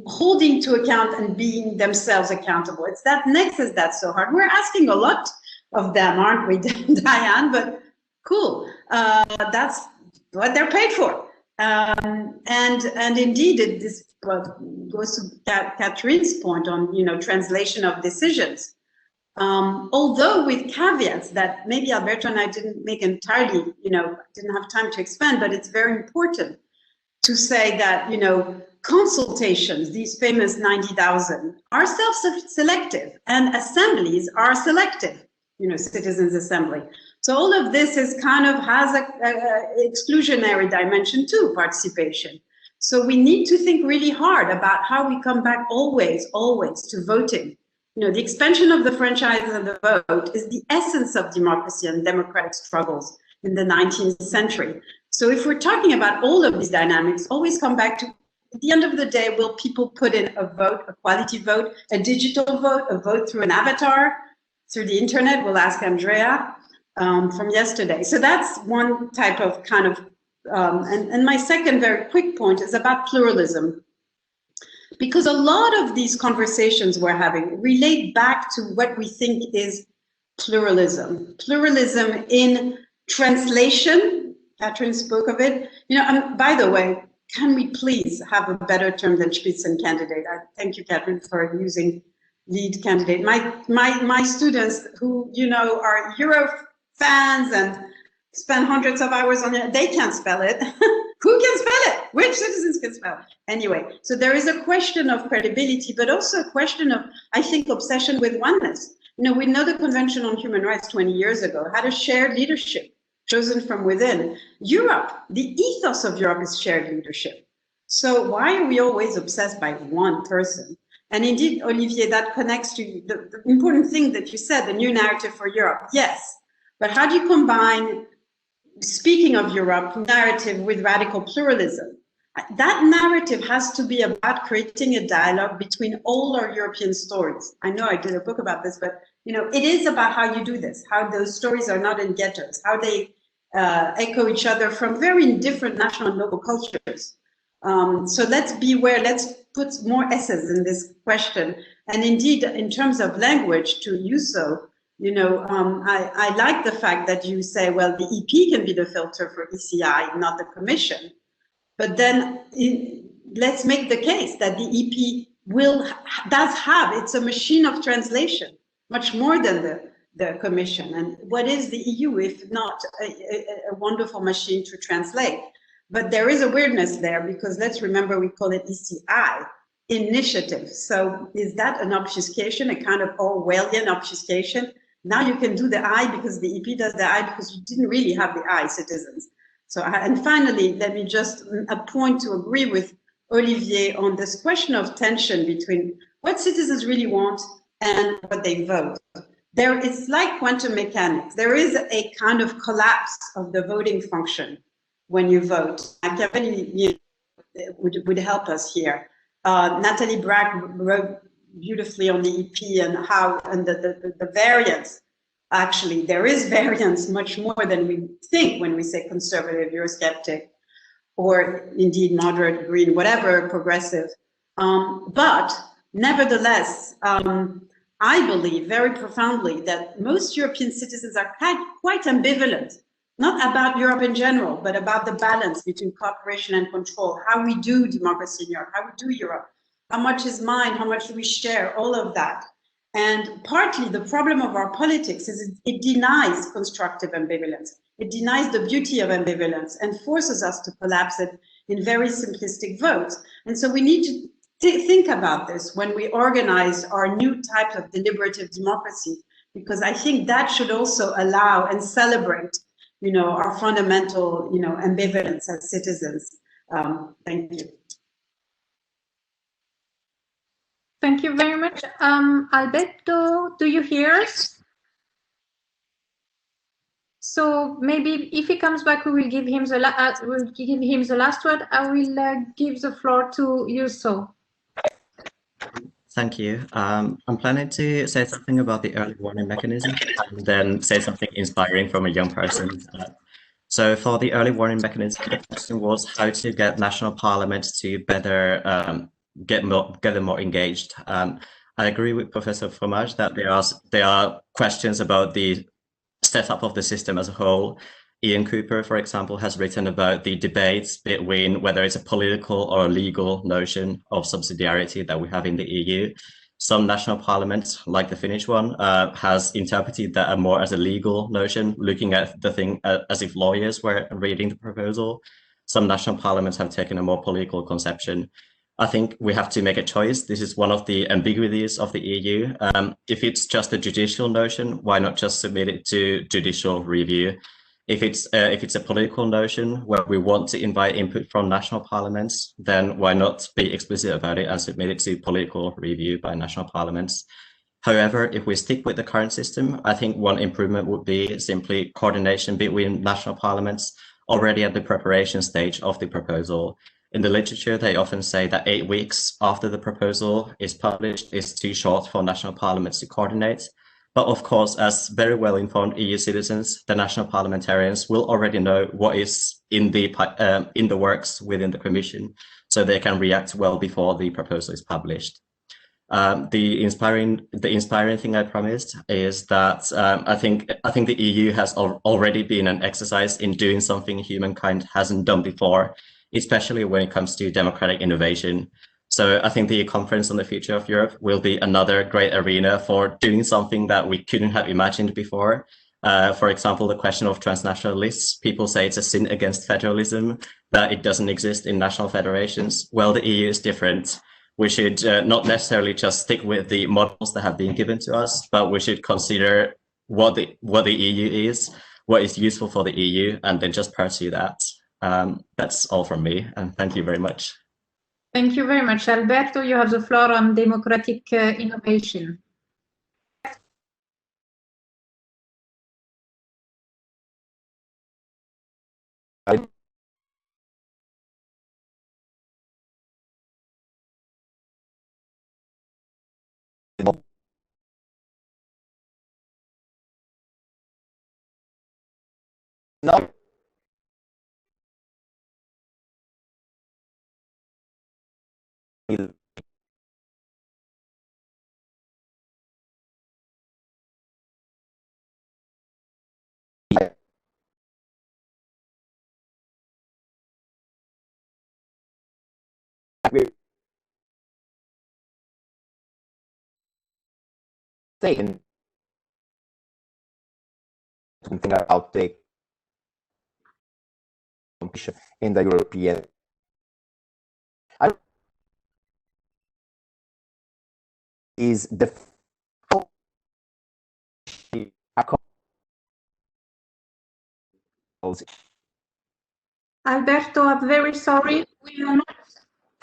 holding to account and being themselves accountable. It's that nexus that's so hard. We're asking a lot of them, aren't we, Diane? But cool, that's what they're paid for. And indeed, this goes to Catherine's point on, you know, translation of decisions. Although with caveats that maybe Alberto and I didn't make entirely, you know, didn't have time to expand, but it's very important to say that, you know, consultations, these famous 90,000, are self-selective, and assemblies are selective, you know, citizens' assembly. So all of this is kind of has a exclusionary dimension too, participation. So we need to think really hard about how we come back always to voting. You know, the expansion of the franchise and the vote is the essence of democracy and democratic struggles in the 19th century. So if we're talking about all of these dynamics, always come back to, at the end of the day, will people put in a vote, a quality vote, a digital vote, a vote through an avatar, through the internet? We'll ask Andrea from yesterday. So that's one type of kind of, and my second very quick point is about pluralism. Because a lot of these conversations we're having relate back to what we think is pluralism. Pluralism in translation, Catherine spoke of it. You know, by the way, can we please have a better term than Spitzencandidate? I thank you, Catherine, for using lead candidate. My students who, you know, are Euro fans and spend hundreds of hours on it, they can't spell it. Who can spell it? Which citizens can spell it? Anyway, so there is a question of credibility, but also a question of, I think, obsession with oneness. You know, we know the Convention on Human Rights 20 years ago had a shared leadership chosen from within. Europe, the ethos of Europe is shared leadership. So why are we always obsessed by one person? And indeed, Olivier, that connects to the important thing that you said, the new narrative for Europe. Yes, but how do you combine, speaking of Europe, narrative with radical pluralism? That narrative has to be about creating a dialogue between all our European stories. I know I did a book about this, but you know, it is about how you do this, how those stories are not in ghettos, how they echo each other from very different national and local cultures. So let's beware, let's put more S's in this question. And indeed, in terms of language, to use so, you know, I like the fact that you say, well, the EP can be the filter for ECI, not the Commission. But then let's make the case that the EP does have, it's a machine of translation, much more than the Commission. And what is the EU if not a wonderful machine to translate? But there is a weirdness there, because let's remember we call it ECI, initiative. So is that an obfuscation, a kind of Orwellian obfuscation? Now you can do the I because the EP does the I because you didn't really have the I, citizens. So, and finally, let me just point to agree with Olivier on this question of tension between what citizens really want and what they vote. There is like quantum mechanics. There is a kind of collapse of the voting function when you vote. Machiavelli would help us here. Natalie Bragg wrote beautifully on the EP and how, and the variance. Actually, there is variance much more than we think when we say conservative, Eurosceptic, or indeed moderate, green, whatever, progressive. But nevertheless, I believe very profoundly that most European citizens are quite ambivalent, not about Europe in general, but about the balance between cooperation and control, how we do democracy in Europe, how we do Europe, how much is mine, how much do we share, all of that. And partly the problem of our politics is it denies constructive ambivalence. It denies the beauty of ambivalence and forces us to collapse it in very simplistic votes. And so we need to think about this when we organize our new type of deliberative democracy, because I think that should also allow and celebrate, our fundamental, ambivalence as citizens. Thank you. Thank you very much. Alberto, do you hear us? So maybe if he comes back, we will give him the last word. I will give the floor to you, so. Thank you. I'm planning to say something about the early warning mechanism and then say something inspiring from a young person. So for the early warning mechanism, the question was how to get national parliaments to better get them more engaged. I agree with Professor Fromage that there are questions about the setup of the system as a whole. Ian Cooper, for example, has written about the debates between whether it's a political or a legal notion of subsidiarity that we have in the EU. Some national parliaments, like the Finnish one, has interpreted that more as a legal notion, looking at the thing as if lawyers were reading the proposal. Some national parliaments have taken a more political conception. I think we have to make a choice. This is one of the ambiguities of the EU. If it's just a judicial notion, why not just submit it to judicial review? If it's a political notion where we want to invite input from national parliaments, then why not be explicit about it and submit it to political review by national parliaments? However, if we stick with the current system, I think one improvement would be simply coordination between national parliaments already at the preparation stage of the proposal. In the literature, they often say that 8 weeks after the proposal is published is too short for national parliaments to coordinate. But of course, as very well-informed EU citizens, the national parliamentarians will already know what is in the works within the Commission, so they can react well before the proposal is published. The inspiring thing I promised is that I think the EU has already been an exercise in doing something humankind hasn't done before, especially when it comes to democratic innovation. So I think the Conference on the Future of Europe will be another great arena for doing something that we couldn't have imagined before. For example, the question of transnational lists. People say it's a sin against federalism, that it doesn't exist in national federations. Well, the EU is different. We should not necessarily just stick with the models that have been given to us, but we should consider what the EU is, what is useful for the EU, and then just pursue that. That's all from me, and thank you very much. Thank you very much. Alberto, you have the floor on democratic innovation. No. Saying something about the competition in the European. Is the Alberto, I'm very sorry. We are not,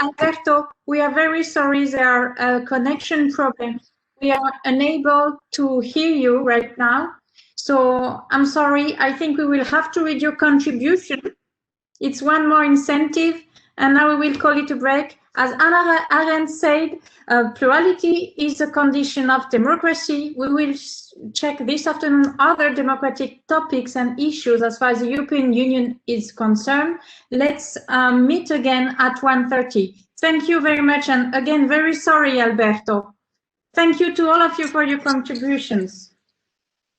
Alberto, we are very sorry. There are connection problems. We are unable to hear you right now. So I'm sorry. I think we will have to read your contribution. It's one more incentive. And now we will call it a break. As Hannah Arendt said, plurality is a condition of democracy. We will check this afternoon other democratic topics and issues as far as the European Union is concerned. Let's meet again at 1:30. Thank you very much. And again, very sorry, Alberto. Thank you to all of you for your contributions.